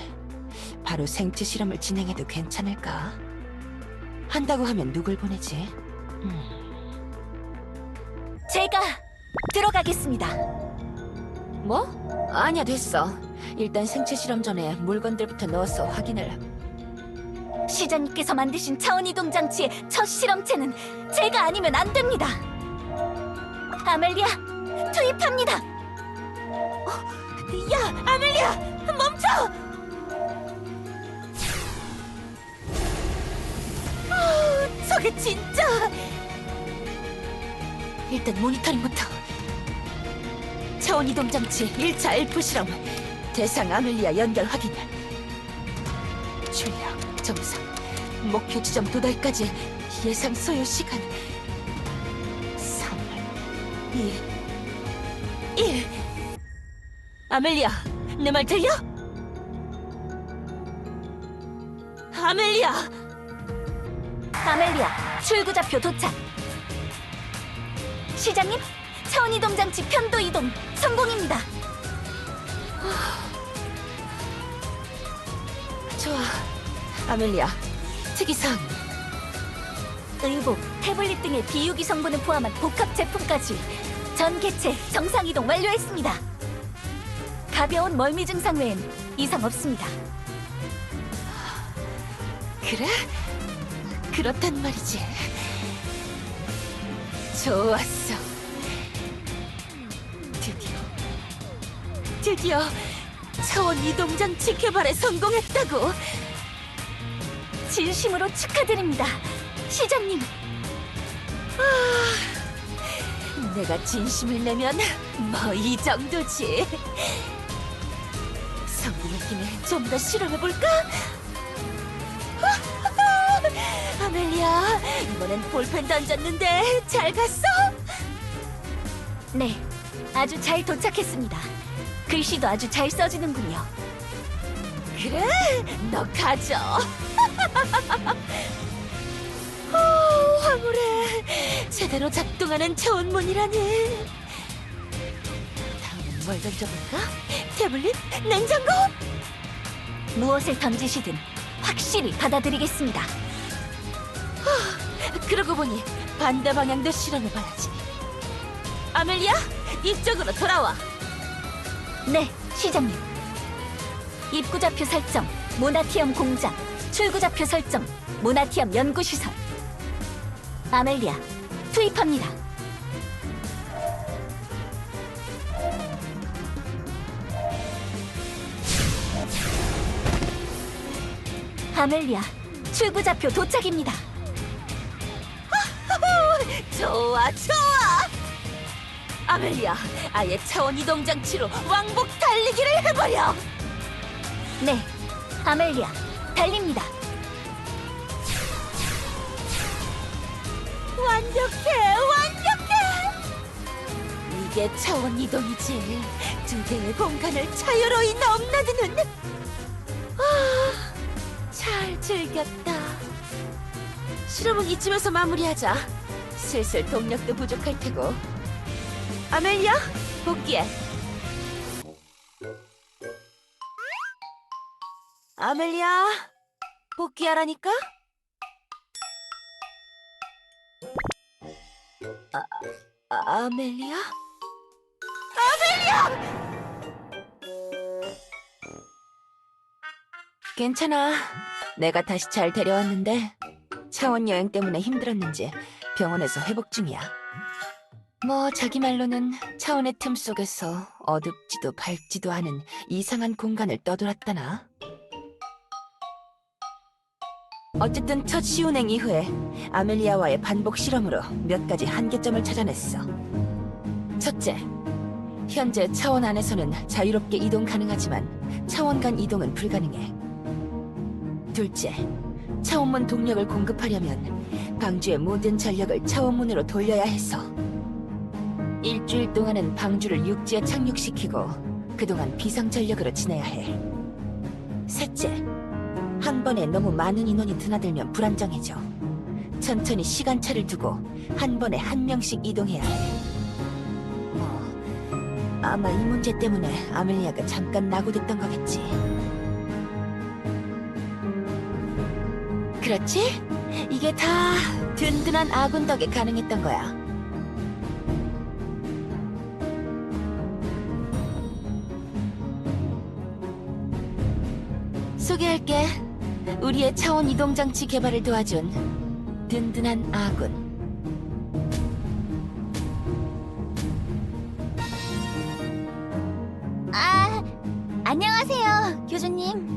바로 생체 실험을 진행해도 괜찮을까? 한다고 하면 누굴 보내지? 제가 들어가겠습니다. 뭐? 아니야, 됐어. 일단 생체 실험 전에 물건들부터 넣어서 확인을. 시장님께서 만드신 차원 이동 장치의 첫 실험체는 제가 아니면 안 됩니다. 아멜리아, 투입합니다. 야, 아멜리아, 멈춰! 저게 진짜... 일단 모니터링부터. 차원 이동 장치 1차 엘프 실험. 대상 아멜리아 연결 확인. 출력, 정상. 목표 지점 도달까지 예상 소요 시간 3, 2, 1. 아멜리아, 내 말 들려? 아멜리아! 아멜리아, 출구 좌표 도착. 시장님, 차원 이동 장치 편도 이동 성공입니다. 좋아. 아멜리아, 특이사항. 의복, 태블릿 등의 비유기 성분을 포함한 복합 제품까지 전 개체 정상 이동 완료했습니다. 가벼운 멀미 증상 외엔 이상 없습니다. 그래? 그렇단 말이지. 좋았어. 드디어 차원 이동 장치 개발에 성공했다고. 진심으로 축하드립니다, 시장님. 내가 진심을 내면 뭐 이 정도지. 성공의 김에 좀 더 실험해볼까? 아멜리아, 이번엔 볼펜 던졌는데 잘 갔어? 네, 아주 잘 도착했습니다. 글씨도 아주 잘 써지는군요. 그래, 너 가져. 황홀해. 제대로 작동하는 차원문이라니. 다음은 뭘 던져볼까? 태블릿? 냉장고? 무엇을 던지시든 확실히 받아들이겠습니다. 그러고 보니 반대 방향도 실험해봐야지. 아멜리아, 이쪽으로 돌아와. 네, 시장님. 입구 좌표 설정, 모나티엄 공장. 출구 좌표 설정, 모나티엄 연구시설. 아멜리아, 투입합니다. 아멜리아, 출구 좌표 도착입니다. 좋아, 좋아. 아멜리아, 아예 차원 이동 장치로 왕복 달리기를 해버려. 네, 아멜리아, 달립니다. 완벽해, 완벽해. 이게 차원 이동이지. 두 개의 공간을 자유로이 넘나드는. 잘 즐겼다. 실험은 이쯤에서 마무리하자. 슬슬 동력도 부족할 테고. 아멜리아, 복귀해. 아멜리아, 복귀하라니까? 아멜리아? 괜찮아. 내가 다시 잘 데려왔는데 차원 여행 때문에 힘들었는지 병원에서 회복 중이야. 뭐 자기 말로는 차원의 틈 속에서 어둡지도 밝지도 않은 이상한 공간을 떠돌았다나? 어쨌든 첫 시운행 이후에 아멜리아와의 반복 실험으로 몇 가지 한계점을 찾아냈어. 첫째, 현재 차원 안에서는 자유롭게 이동 가능하지만 차원 간 이동은 불가능해. 둘째, 차원문 동력을 공급하려면 방주의 모든 전력을 차원문으로 돌려야 해서 일주일 동안은 방주를 육지에 착륙시키고 그동안 비상전력으로 지내야 해. 셋째, 한 번에 너무 많은 인원이 드나들면 불안정해져. 천천히 시간차를 두고 한 번에 한 명씩 이동해야 해. 아마 이 문제 때문에 아멜리아가 잠깐 낙오됐던 거겠지. 그렇지? 이게 다 든든한 아군 덕에 가능했던 거야. 소개할게. 우리의 차원 이동 장치 개발을 도와준 든든한 아군. 아, 안녕하세요, 교주님.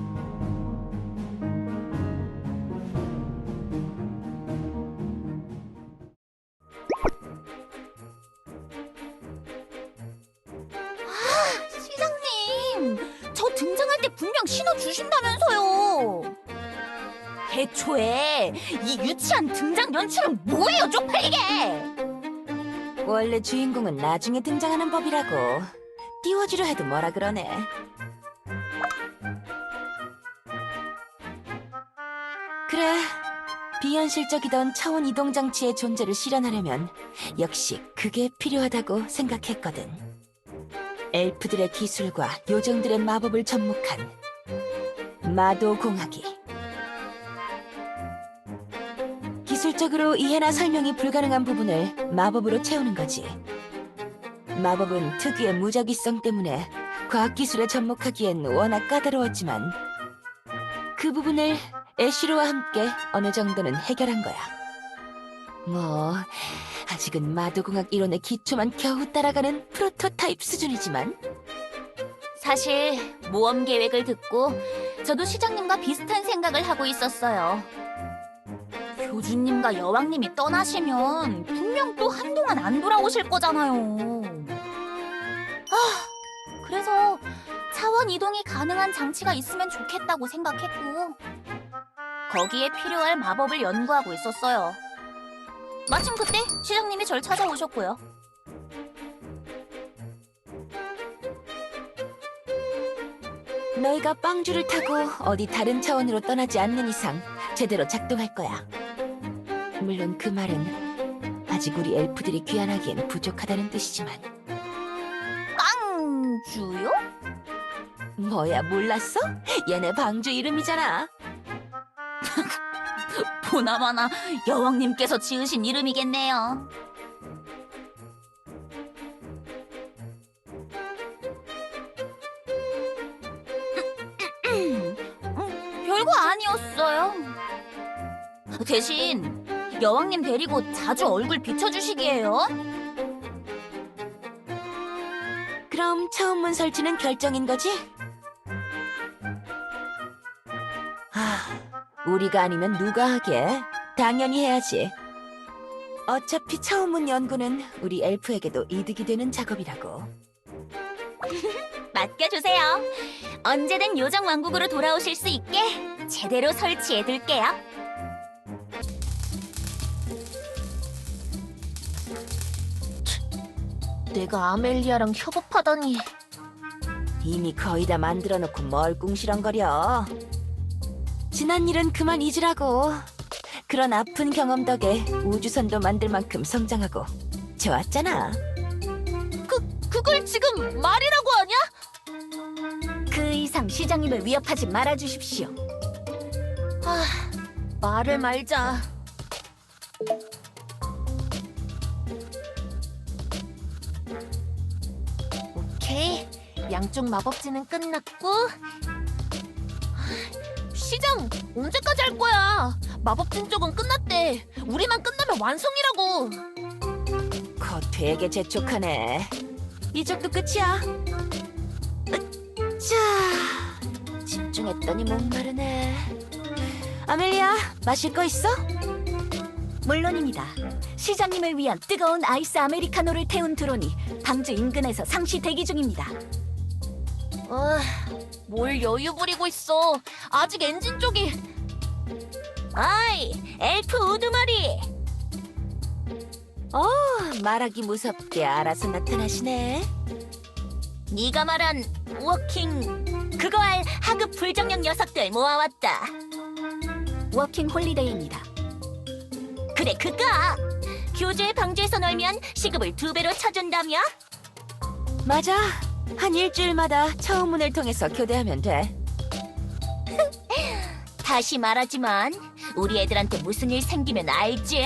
시장님, 저 등장할 때 분명 신호 주신다면서요. 애초에 이 유치한 등장 연출은 뭐예요, 쪽팔리게! 원래 주인공은 나중에 등장하는 법이라고. 띄워주려 해도 뭐라 그러네. 그래, 비현실적이던 차원 이동 장치의 존재를 실현하려면 역시 그게 필요하다고 생각했거든. 엘프들의 기술과 요정들의 마법을 접목한 마도공학이. 기술적으로 이해나 설명이 불가능한 부분을 마법으로 채우는 거지. 마법은 특유의 무작위성 때문에 과학기술에 접목하기엔 워낙 까다로웠지만 그 부분을 애쉬로와 함께 어느 정도는 해결한 거야. 뭐 아직은 마도공학 이론의 기초만 겨우 따라가는 프로토타입 수준이지만 사실 모험 계획을 듣고 저도 시장님과 비슷한 생각을 하고 있었어요. 교주님과 여왕님이 떠나시면 분명 또 한동안 안 돌아오실 거잖아요. 그래서 차원 이동이 가능한 장치가 있으면 좋겠다고 생각했고 거기에 필요할 마법을 연구하고 있었어요. 마침 그때 시장님이 절 찾아오셨고요. 너희가 빵주를 타고 어디 다른 차원으로 떠나지 않는 이상 제대로 작동할 거야. 물론 그 말은 아직 우리 엘프들이 귀환하기엔 부족하다는 뜻이지만. 빵주요? 뭐야, 몰랐어? 얘네 방주 이름이잖아. 보나마나 여왕님께서 지으신 이름이겠네요. 별거 아니었어요. 대신 여왕님 데리고 자주 얼굴 비춰주시기에요. 그럼 차원문 설치는 결정인 거지? 우리가 아니면 누가 하게? 당연히 해야지. 어차피 차원문 연구는 우리 엘프에게도 이득이 되는 작업이라고. 맡겨주세요. 언제든 요정 왕국으로 돌아오실 수 있게 제대로 설치해둘게요. 내가 아멜리아랑 협업하다니. 이미 거의 다 만들어놓고 뭘 꿍시렁거려. 지난 일은 그만 잊으라고. 그런 아픈 경험 덕에 우주선도 만들 만큼 성장하고 좋았잖아. 그걸 지금 말이라고 하냐? 그 이상 시장님을 위협하지 말아주십시오. 말을 말자. 오케이, 양쪽 마법진은 끝났고. 시장, 언제까지 할 거야? 마법진 쪽은 끝났대. 우리만 끝나면 완성이라고. 거 되게 재촉하네. 이쪽도 끝이야. 자, 집중했더니 목마르네. 아멜리아, 마실 거 있어? 물론입니다. 시장님을 위한 뜨거운 아이스 아메리카노를 태운 드론이 방주 인근에서 상시 대기 중입니다. 뭘 여유 부리고 있어. 아직 엔진 쪽이. 어이, 엘프 우두머리! 말하기 무섭게 알아서 나타나시네. 네가 말한 워킹 그거 할 하급 불정령 녀석들 모아왔다. 워킹 홀리데이입니다. 그래 그거! 교주의 방주에서 놀면 시급을 2배로 쳐준다며? 맞아. 한 일주일마다 차원문을 통해서 교대하면 돼. 다시 말하지만 우리 애들한테 무슨 일 생기면 알지?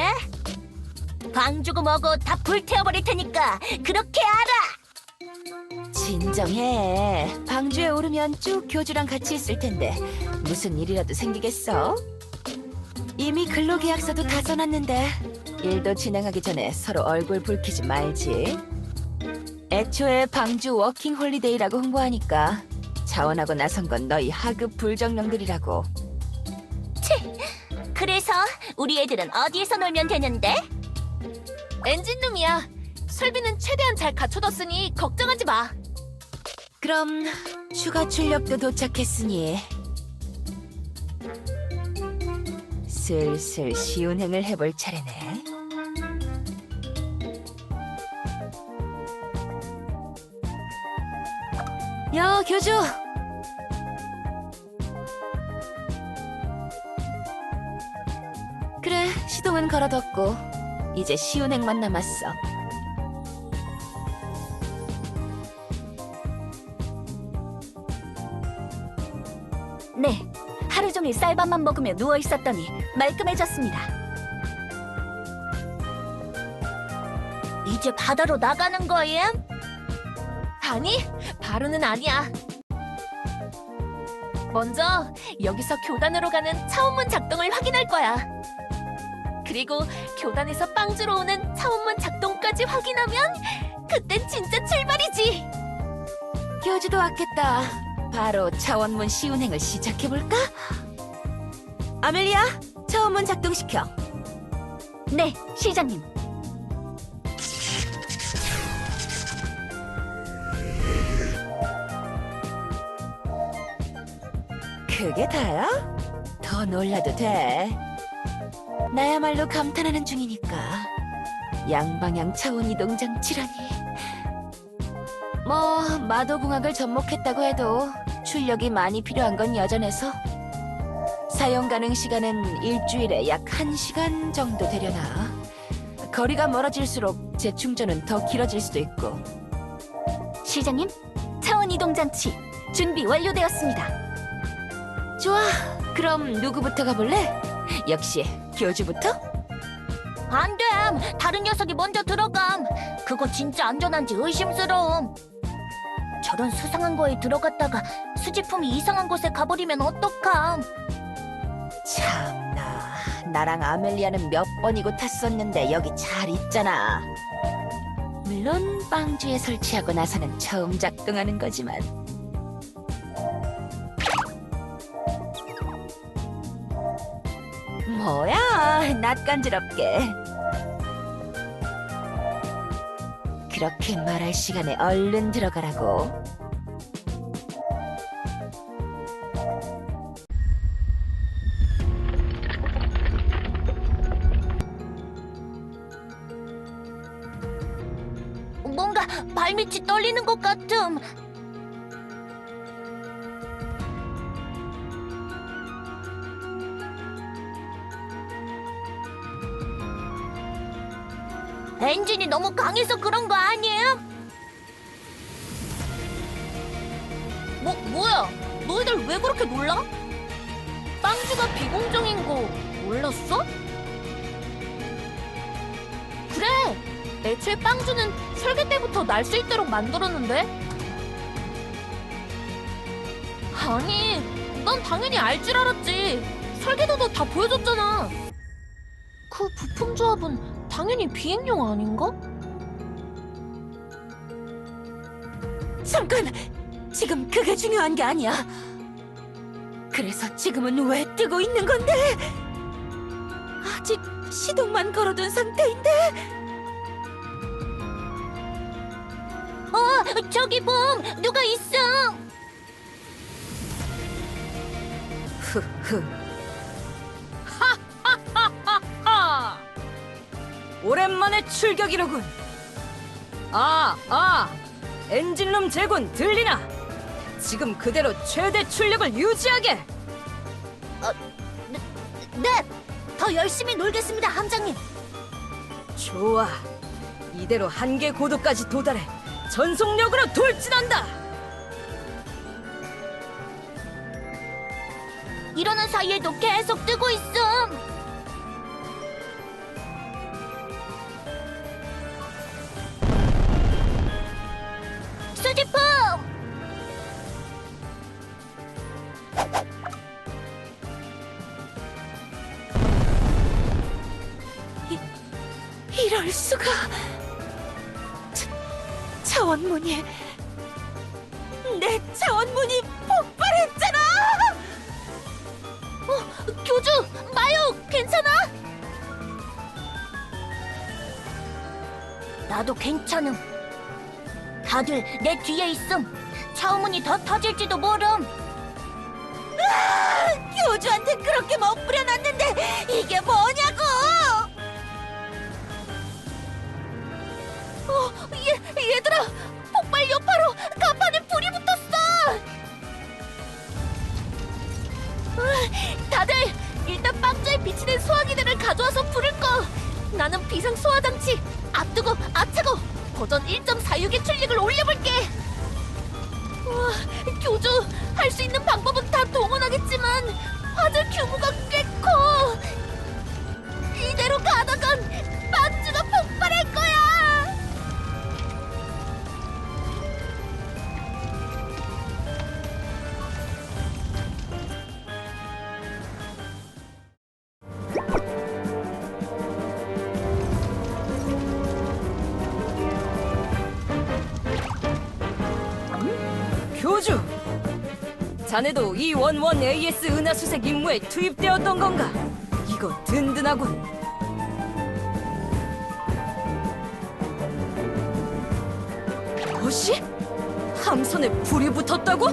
방주고 뭐고 다 불태워버릴 테니까 그렇게 알아! 진정해. 방주에 오르면 쭉 교주랑 같이 있을 텐데 무슨 일이라도 생기겠어? 이미 근로계약서도 다 써놨는데 일도 진행하기 전에 서로 얼굴 붉히지 말지. 애초에 방주 워킹 홀리데이라고 홍보하니까 자원하고 나선 건 너희 하급 불정령들이라고. 그래서 우리 애들은 어디에서 놀면 되는데? 엔진룸이야. 설비는 최대한 잘 갖춰뒀으니 걱정하지 마. 그럼 추가 출력도 도착했으니 슬슬 시운행을 해볼 차례네. 야, 교주! 그래, 시동은 걸어뒀고 이제 시운행만 남았어. 네, 하루 종일 쌀밥만 먹으며 누워 있었더니 말끔해졌습니다. 이제 바다로 나가는 거예요? 아니, 바로는 아니야. 먼저 여기서 교단으로 가는 차원문 작동을 확인할 거야. 그리고 교단에서 빵주로 오는 차원문 작동까지 확인하면 그땐 진짜 출발이지. 교주도 왔겠다. 바로 차원문 시운행을 시작해볼까? 아멜리아, 차원문 작동시켜. 네, 시장님. 그게 다야? 더 놀라도 돼. 나야말로 감탄하는 중이니까. 양방향 차원 이동 장치라니. 뭐 마도궁합을 접목했다고 해도 출력이 많이 필요한 건 여전해서 사용 가능 시간은 일주일에 약 1시간 정도 되려나. 거리가 멀어질수록 재충전은 더 길어질 수도 있고. 시장님, 차원 이동 장치 준비 완료되었습니다. 좋아, 그럼 누구부터 가볼래? 역시 교주부터? 안 돼! 다른 녀석이 먼저 들어감! 그거 진짜 안전한지 의심스러움! 저런 수상한 거에 들어갔다가 수집품이 이상한 곳에 가버리면 어떡함! 참나, 나랑 아멜리아는 몇 번이고 탔었는데 여기 잘 있잖아. 물론 빵주에 설치하고 나서는 처음 작동하는 거지만. 뭐야, 낯간지럽게. 그렇게 말할 시간에 얼른 들어가라고. 뭔가 발밑이 떨리는 것 같음! 엔진이 너무 강해서 그런 거 아니에요? 뭐야? 너희들 왜 그렇게 놀라? 빵주가 비공정인 거 몰랐어? 그래! 애초에 빵주는 설계 때부터 날 수 있도록 만들었는데? 아니, 난 당연히 알 줄 알았지. 설계도도 다 보여줬잖아. 그 부품 조합은 당연히 비행용 아닌가? 잠깐! 지금 그게 중요한 게 아니야. 그래서 지금은 왜 뜨고 있는 건데? 아직 시동만 걸어둔 상태인데? 저기 봄, 누가 있어? 오랜만에 출격이로군. 엔진룸 제군 들리나? 지금 그대로 최대 출력을 유지하게. 네, 더 열심히 놀겠습니다, 함장님. 좋아. 이대로 한계 고도까지 도달해 전속력으로 돌진한다. 이러는 사이에도 계속 뜨고 있음. 수지품! 이럴 수가. 차원문이 내 차원문이 폭발했잖아. 교주, 마요, 괜찮아? 나도 괜찮음. 다들 내 뒤에 있음. 차원문이 더 터질지도 모름. 교주한테 그렇게 멋부려놨는데 이게 뭐냐고. 얘들아, 폭발 여파로 간판에 불이 붙었어. 다들 일단 빵조에 비치된 소화기들을 가져와서 불을 꺼. 나는 비상 소화 장치 앞뜨거 앞차고 버전 1.46의 출력을 올려볼게. 교주, 할 수 있는 방법은 다 동원하겠지만 화재 규모가 꽤 커. 이대로 가다간 빵주가 폭발할 거야. 교주! 자네도 E11 AS 은하수색 임무에 투입되었던 건가? 이거 든든하군. 뭐지? 함선에 불이 붙었다고?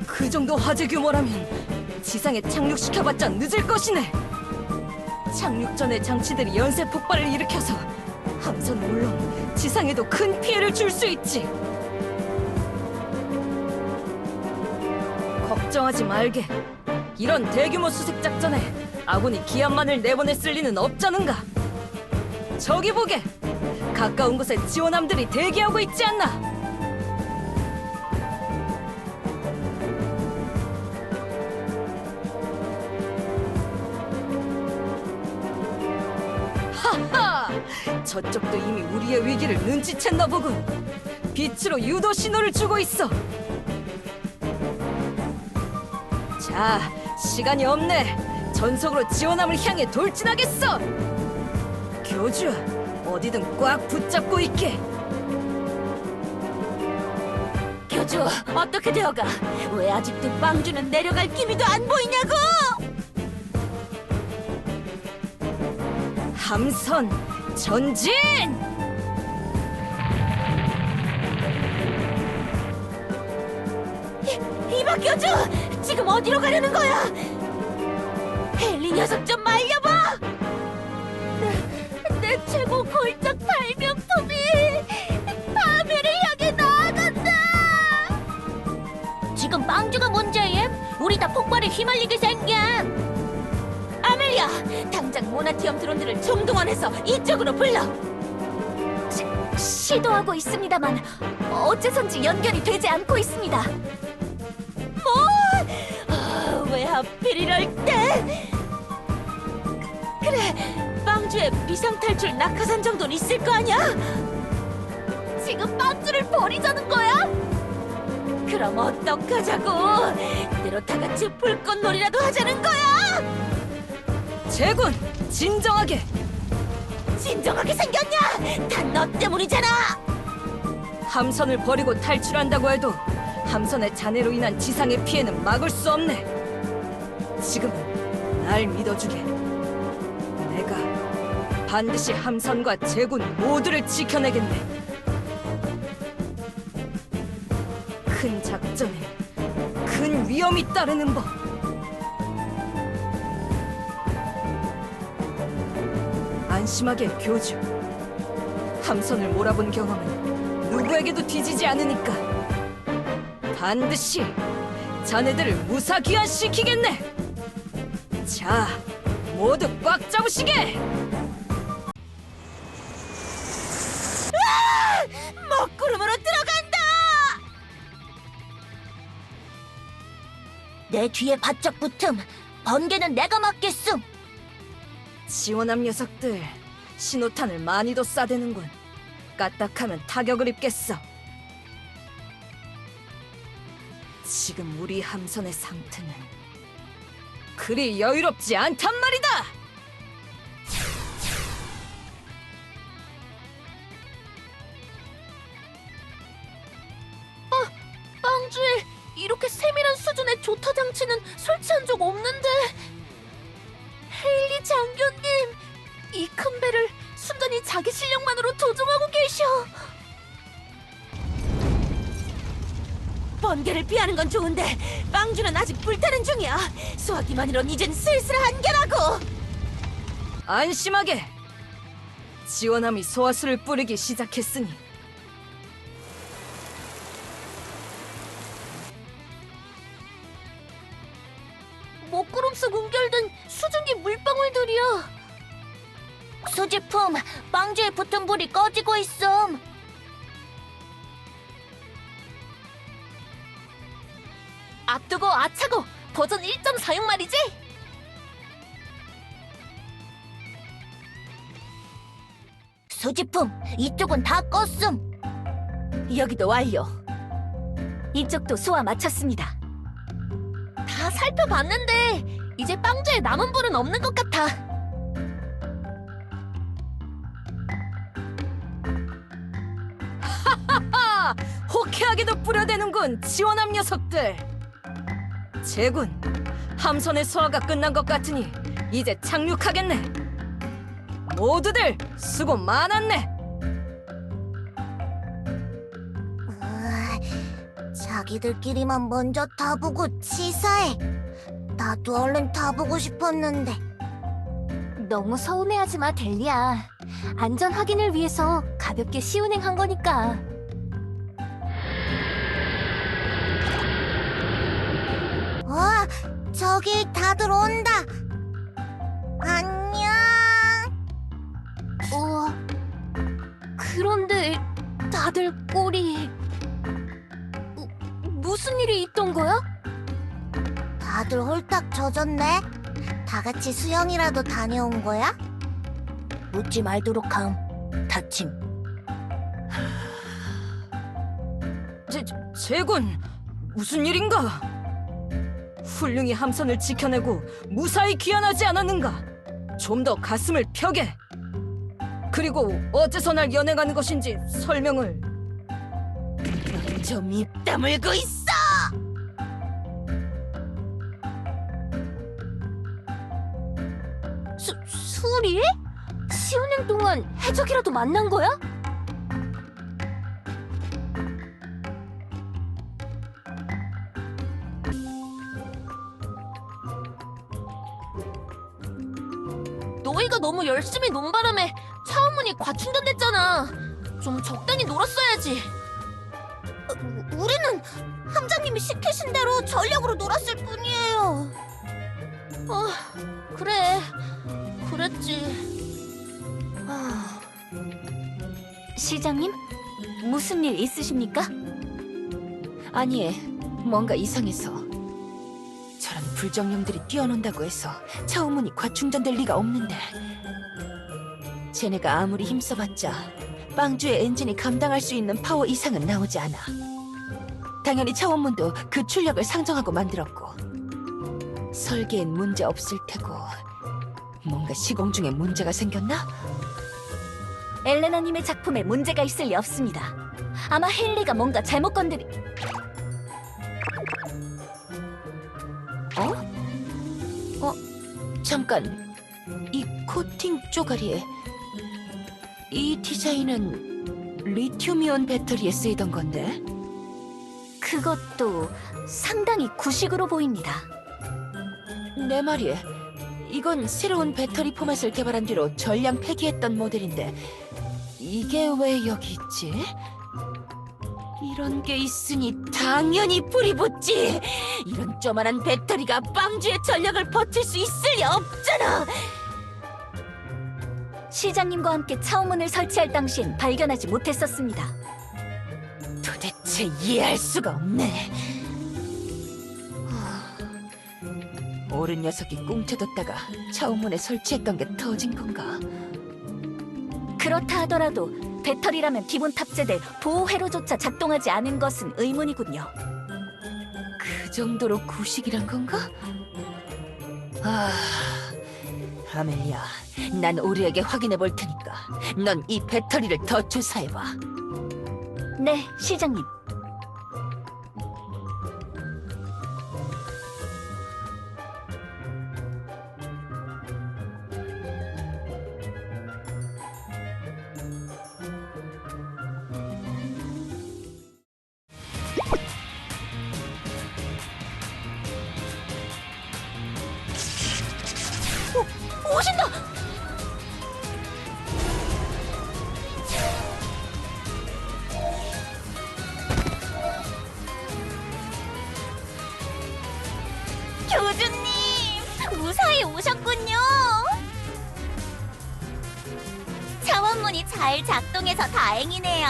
그 정도 화재 규모라면 지상에 착륙시켜봤자 늦을 것이네. 착륙 전에 장치들이 연쇄 폭발을 일으켜서 함선은 물론 지상에도 큰 피해를 줄 수 있지. 걱정하지 말게. 이런 대규모 수색 작전에 아군이 기합만을 내보냈을 리는 없자는가. 저기 보게. 가까운 곳에 지원함들이 대기하고 있지 않나. 하하! 저쪽도 이미 우리의 위기를 눈치챘나 보군. 빛으로 유도 신호를 주고 있어. 자, 시간이 없네. 전속으로 지원함을 향해 돌진하겠어. 교주, 어디든 꽉 붙잡고 있게. 교주, 어떻게 되어가? 왜 아직도 빵주는 내려갈 기미도 안 보이냐고? 함선 전진! 이봐 교주! 지금 어디로 가려는 거야? 헨리 녀석 좀 말려봐! 내 최고 걸작 발명품이 파멸을 향해 나아간다. 지금 빵주가 문제임. 우리 다 폭발에 휘말리게 생긴. 아멜리아! 당장 모나티엄 드론들을 총동원해서 이쪽으로 불러! 시도하고 있습니다만 어째선지 연결이 되지 않고 있습니다. 왜 하필 이럴 때? 그래, 빵주에 비상탈출 낙하산 정도는 있을 거 아니야? 지금 빵주를 버리자는 거야? 그럼 어떡하자고? 이대로 다 같이 불꽃놀이라도 하자는 거야? 제군, 진정하게. 진정하게 생겼냐? 다 너 때문이잖아. 함선을 버리고 탈출한다고 해도 함선의 잔해로 인한 지상의 피해는 막을 수 없네. 지금은 날 믿어주게. 내가 반드시 함선과 제군 모두를 지켜내겠네. 큰 작전에 큰 위험이 따르는 법. 안심하게 교주. 함선을 몰아본 경험은 누구에게도 뒤지지 않으니까 반드시 자네들을 무사귀환시키겠네. 자, 모두 꽉 잡으시게. 먹구름으로 들어간다. 내 뒤에 바짝 붙음. 번개는 내가 맡겠음. 지원함 녀석들 신호탄을 많이도 쏴대는군. 까딱하면 타격을 입겠어. 지금 우리 함선의 상태는 그리 여유롭지 않단 말이다. 빵주에 이렇게 세밀한 수준의 조타 장치는 설치한 적 없는데. 헤일리 장교님, 이 큰 배를 순전히 자기 실력만으로 조종하고 계셔. 번개를 피하는 건 좋은데 빵주는 아직 불타는 중이야. 소화기만으론 이젠 슬슬 한계라고. 안심하게. 지원함이 소화수를 뿌리기 시작했으니 먹구름 속 웅결된 수증기 물방울들이야. 수지품, 빵주에 붙은 불이 꺼지고 있음. 아뜨고 아차고 버전 1.46 말이지? 수지품, 이쪽은 다 껐음. 여기도 완료. 이쪽도 소화 마쳤습니다. 다 살펴봤는데 이제 빵주에 남은 불은 없는 것 같아. 아, 호쾌하게도 뿌려대는군, 지원함 녀석들. 제군, 함선의 소화가 끝난 것 같으니 이제 착륙하겠네. 모두들 수고 많았네. 자기들끼리만 먼저 타보고 치사해. 나도 얼른 타보고 싶었는데. 너무 서운해하지 마, 델리야. 안전 확인을 위해서 가볍게 시운행한 거니까. 저기 다들 온다. 안녕. 그런데 다들 꼴이... 무슨 일이 있던 거야? 다들 홀딱 젖었네. 다 같이 수영이라도 다녀온 거야? 묻지 말도록 함. 다침. 제군, 무슨 일인가? 훌륭히 함선을 지켜내고 무사히 귀환하지 않았는가? 좀 더 가슴을 펴게. 그리고 어째서 날 연행하는 것인지 설명을. 좀 입 다물고 있어. 술이? 시운행 동안 해적이라도 만난 거야? 너희가 너무 열심히 논 바람에 차원문이 과충전됐잖아. 좀 적당히 놀았어야지. 우리는 함장님이 시키신 대로 전력으로 놀았을 뿐이에요. 그래, 그랬지. 시장님, 무슨 일 있으십니까? 아니, 뭔가 이상해서. 저런 불정령들이 뛰어논다고 해서 차원문이 과충전될 리가 없는데. 쟤네가 아무리 힘써봤자 빵주의 엔진이 감당할 수 있는 파워 이상은 나오지 않아. 당연히 차원문도 그 출력을 상정하고 만들었고. 설계엔 문제 없을 테고. 뭔가 시공 중에 문제가 생겼나? 엘레나님의 작품에 문제가 있을 리 없습니다. 아마 헨리가 뭔가 잘못 건드리... 잠깐, 이 코팅 쪼가리에 이 디자인은 리튬이온 배터리에 쓰이던 건데? 그것도 상당히 구식으로 보입니다. 내 말이, 이건 새로운 배터리 포맷을 개발한 뒤로 전량 폐기했던 모델인데 이게 왜 여기 있지? 이런 게 있으니 당연히 불이 붙지! 이런 쪼만한 배터리가 빵주의 전력을 버틸 수 있을 리 없잖아! 시장님과 함께 차원문을 설치할 당시엔 발견하지 못했었습니다. 도대체 이해할 수가 없네. 옳은 녀석이 꽁쳐뒀다가 차원문에 설치했던 게 터진 건가? 그렇다 하더라도 배터리라면 기본 탑재될 보호 회로조차 작동하지 않은 것은 의문이군요. 그 정도로 구식이란 건가? 아멜리아, 난 우리에게 확인해 볼 테니까 넌 이 배터리를 더 조사해봐. 네, 시장님. 오신다! 교주님, 무사히 오셨군요. 차원문이 잘 작동해서 다행이네요.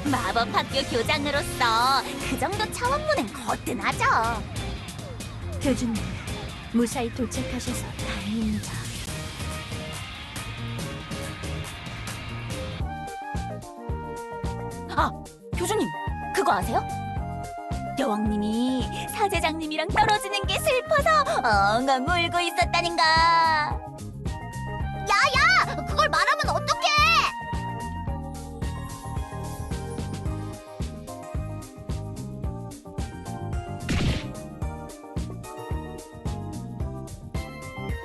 마법학교 교장으로서 그 정도 차원문은 거뜬하죠. 교주님, 무사히 도착하셔서 다행입니다. 아, 교주님, 그거 아세요? 여왕님이 사제장님이랑 떨어지는 게 슬퍼서 엉엉 울고 있었다는가. 야야, 그걸 말하면 어떡해?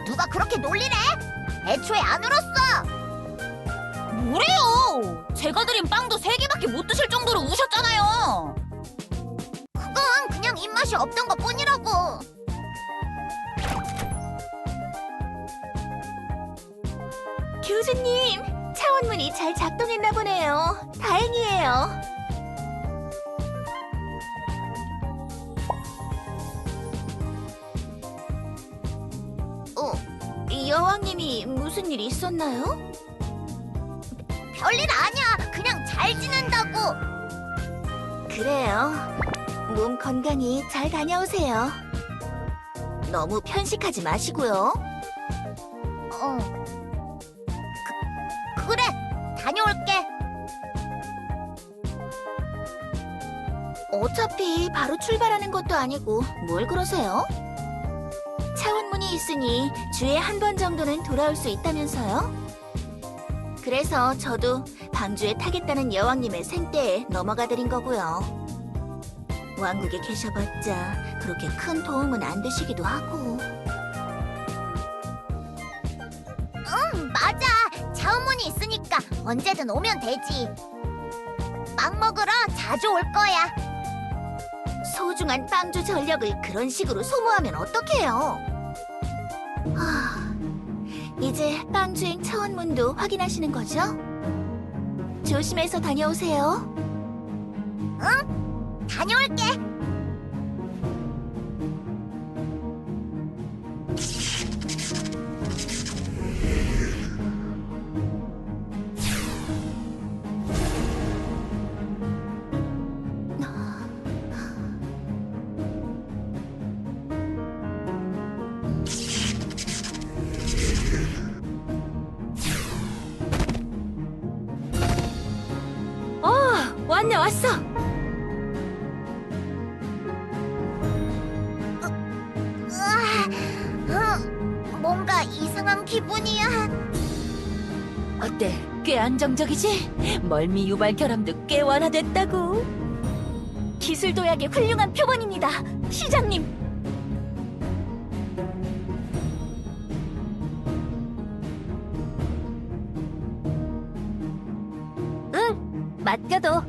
누가 그렇게 놀리래? 애초에 안 울었어. 뭐래요? 제가 드린 빵도 3개밖에 못 드실 정도로 우셨잖아요. 그건 그냥 입맛이 없던 것 뿐이라고. 교주님, 차원문이 잘 작동했나 보네요. 다행이에요. 여왕님이 무슨 일 있었나요? 별일 아니야. 그냥 잘 지낸다고. 그래요. 몸 건강히 잘 다녀오세요. 너무 편식하지 마시고요. 그래. 다녀올게. 어차피 바로 출발하는 것도 아니고 뭘 그러세요? 차원문이 있으니 주에 한 번 정도는 돌아올 수 있다면서요? 그래서 저도 방주에 타겠다는 여왕님의 생떼에 넘어가 드린 거고요. 왕국에 계셔봤자 그렇게 큰 도움은 안 되시기도 하고. 맞아. 차원문이 있으니까 언제든 오면 되지. 빵 먹으러 자주 올 거야. 소중한 빵주 전력을 그런 식으로 소모하면 어떡해요? 이제 빵주행 차원문도 확인하시는 거죠? 조심해서 다녀오세요. 다녀올게. 왔네, 왔어! 뭔가 이상. 이상한 기분이야. 어때? 꽤 안정적이지? 멀미 유발 결함도 꽤 완화됐다고. 기술 도약의 훌륭한 표본입니다. 시장님. 맡겨둬.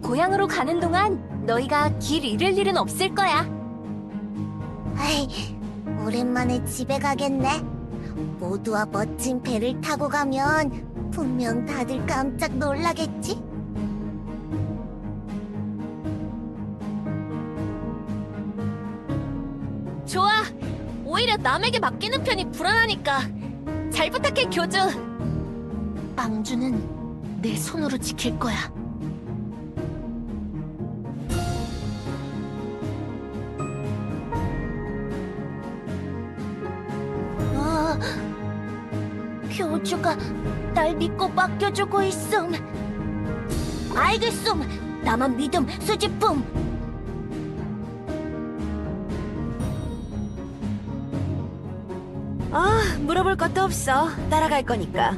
고향으로 가는 동안 너희가 길 잃을 일은 없을 거야. 아이, 오랜만에 집에 가겠네. 모두와 멋진 배를 타고 가면 분명 다들 깜짝 놀라겠지? 좋아. 오히려 남에게 맡기는 편이 불안하니까. 잘 부탁해, 교주. 빵주는 내 손으로 지킬 거야. 교주가 날 믿고 맡겨주고 있음. 알겠음. 나만 믿음, 수지품. 물어볼 것도 없어. 따라갈 거니까.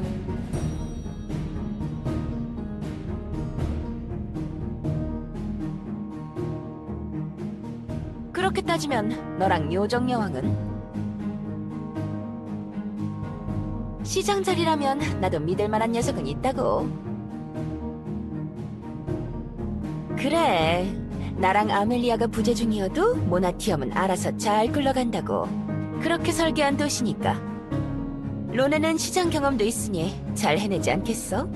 그렇게 따지면 너랑 요정 여왕은? 시장 자리라면 나도 믿을 만한 녀석은 있다고. 그래. 나랑 아멜리아가 부재 중이어도 모나티엄은 알아서 잘 굴러간다고. 그렇게 설계한 도시니까. 로네는 시장 경험도 있으니 잘 해내지 않겠어?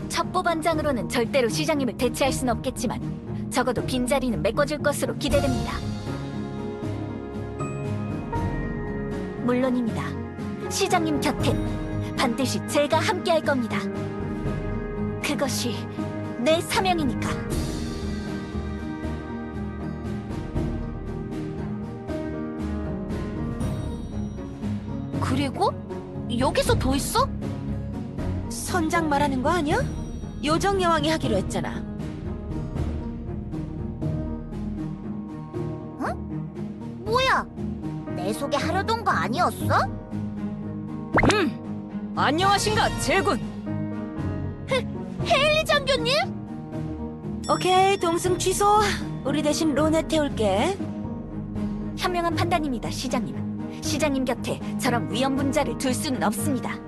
첩보 반장으로는 절대로 시장님을 대체할 순 없겠지만 적어도 빈자리는 메꿔줄 것으로 기대됩니다. 물론입니다. 시장님 곁엔 반드시 제가 함께할 겁니다. 그것이 내 사명이니까. 그리고? 여기서 더 있어? 선장 말하는 거 아니야? 요정 여왕이 하기로 했잖아. 뭐야? 내 속에 하려던 거 아니었어? 안녕하신가, 제군. 헤일리 장교님? 오케이, 동승 취소. 우리 대신 로네 태울게. 현명한 판단입니다, 시장님. 시장님 곁에 저런 위험 분자를 둘 수는 없습니다.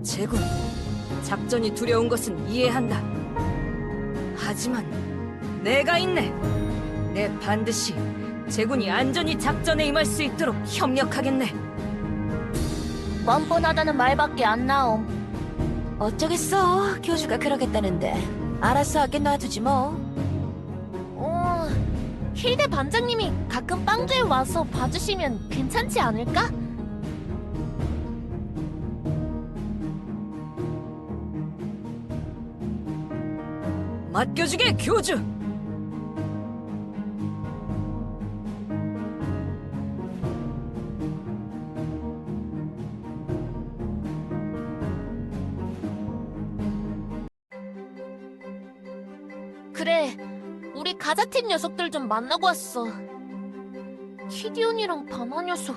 제군, 작전이 두려운 것은 이해한다. 하지만 내가 있네. 내 반드시 제군이 안전히 작전에 임할 수 있도록 협력하겠네. 뻔뻔하다는 말밖에 안 나옴. 어쩌겠어. 교주가 그러겠다는데. 알아서 하게 놔두지 뭐. 힐대 반장님이 가끔 빵주에 와서 봐주시면 괜찮지 않을까? 맡겨주게, 교주. 그래, 우리 가자팀 녀석들 좀 만나고 왔어. 키디온이랑 바나 녀석,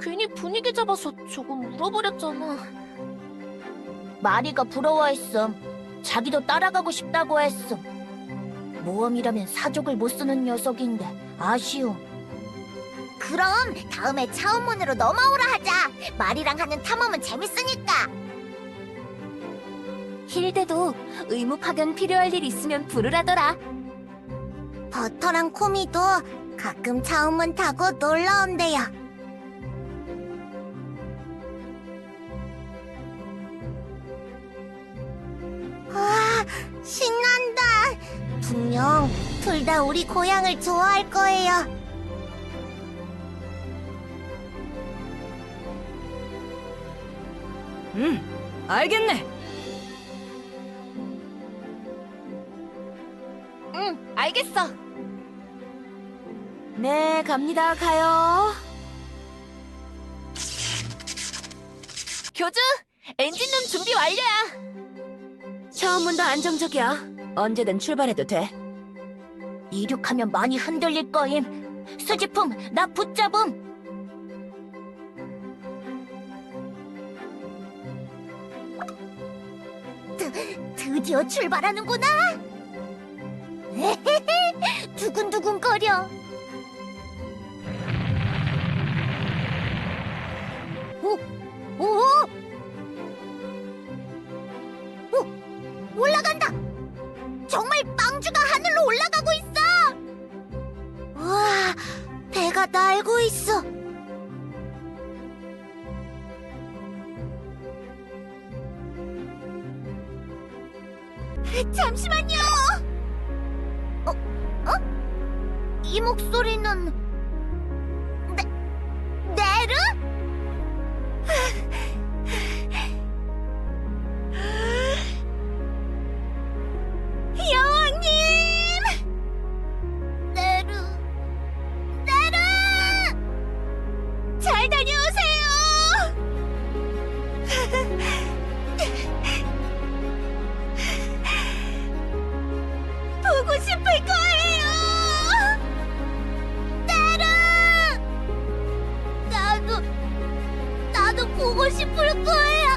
괜히 분위기 잡아서 조금 물어버렸잖아. 마리가 부러워했음. 자기도 따라가고 싶다고 했음. 모험이라면 사족을 못 쓰는 녀석인데 아쉬움. 그럼 다음에 차원문으로 넘어오라 하자. 마리랑 하는 탐험은 재밌으니까. 힐대도 의무 파견 필요할 일 있으면 부르라더라. 버터랑 코미도 가끔 차원문 타고 놀러 온대요. 와, 신난다. 분명 둘 다 우리 고향을 좋아할 거예요. 알겠네. 응, 알겠어. 네, 갑니다. 가요. 교주, 엔진룸 준비 완료야. 차원문도 안정적이야. 언제든 출발해도 돼. 이륙하면 많이 흔들릴 거임. 수지품, 나 붙잡음. 드디어 출발하는구나. 두근두근거려. 오, 오, 오, 올라간다. 정말 빵주가 하늘로 올라가고 있어. 우와, 배가 날고 있어. 잠시만요. 이 목소리는 네르? 여왕님! 네르, 네르! 잘 다녀오세요. 보고 싶을 거예요. 네르! 나도 보고 싶을 거야.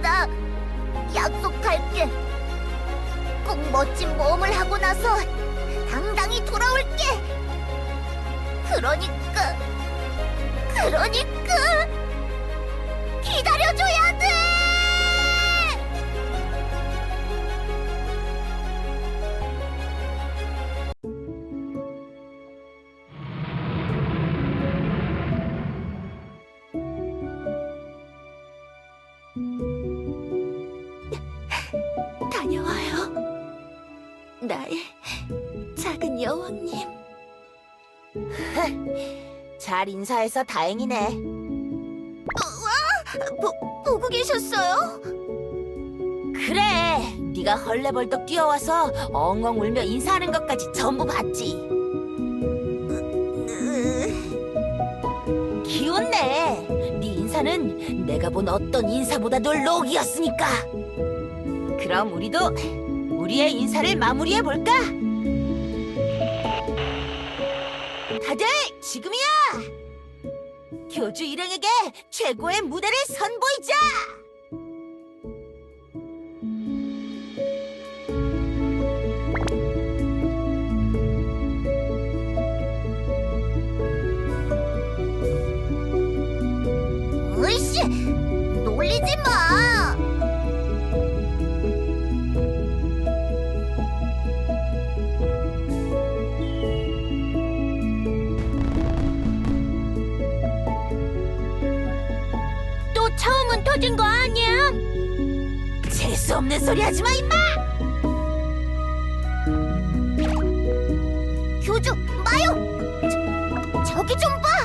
나 약속할게. 꼭 멋진 모험을 하고 나서 당당히 돌아올게. 그러니까 기다려줘야 돼. 다녀와요. 나의 작은 여왕님. 잘 인사해서 다행이네. 보고 계셨어요? 그래, 네가 헐레벌떡 뛰어와서 엉엉 울며 인사하는 것까지 전부 봤지. 기운내. 네 인사는 내가 본 어떤 인사보다도 록이었으니까. 그럼 우리도 우리의 인사를 마무리해볼까? 다들 지금이야! 교주 일행에게 최고의 무대를 선보이자! 으이씨, 놀리지 마. 또 차움은 터진 거 아니야? 재수 없는 소리 하지 마, 임마! 교주, 마요. 저기 좀 봐.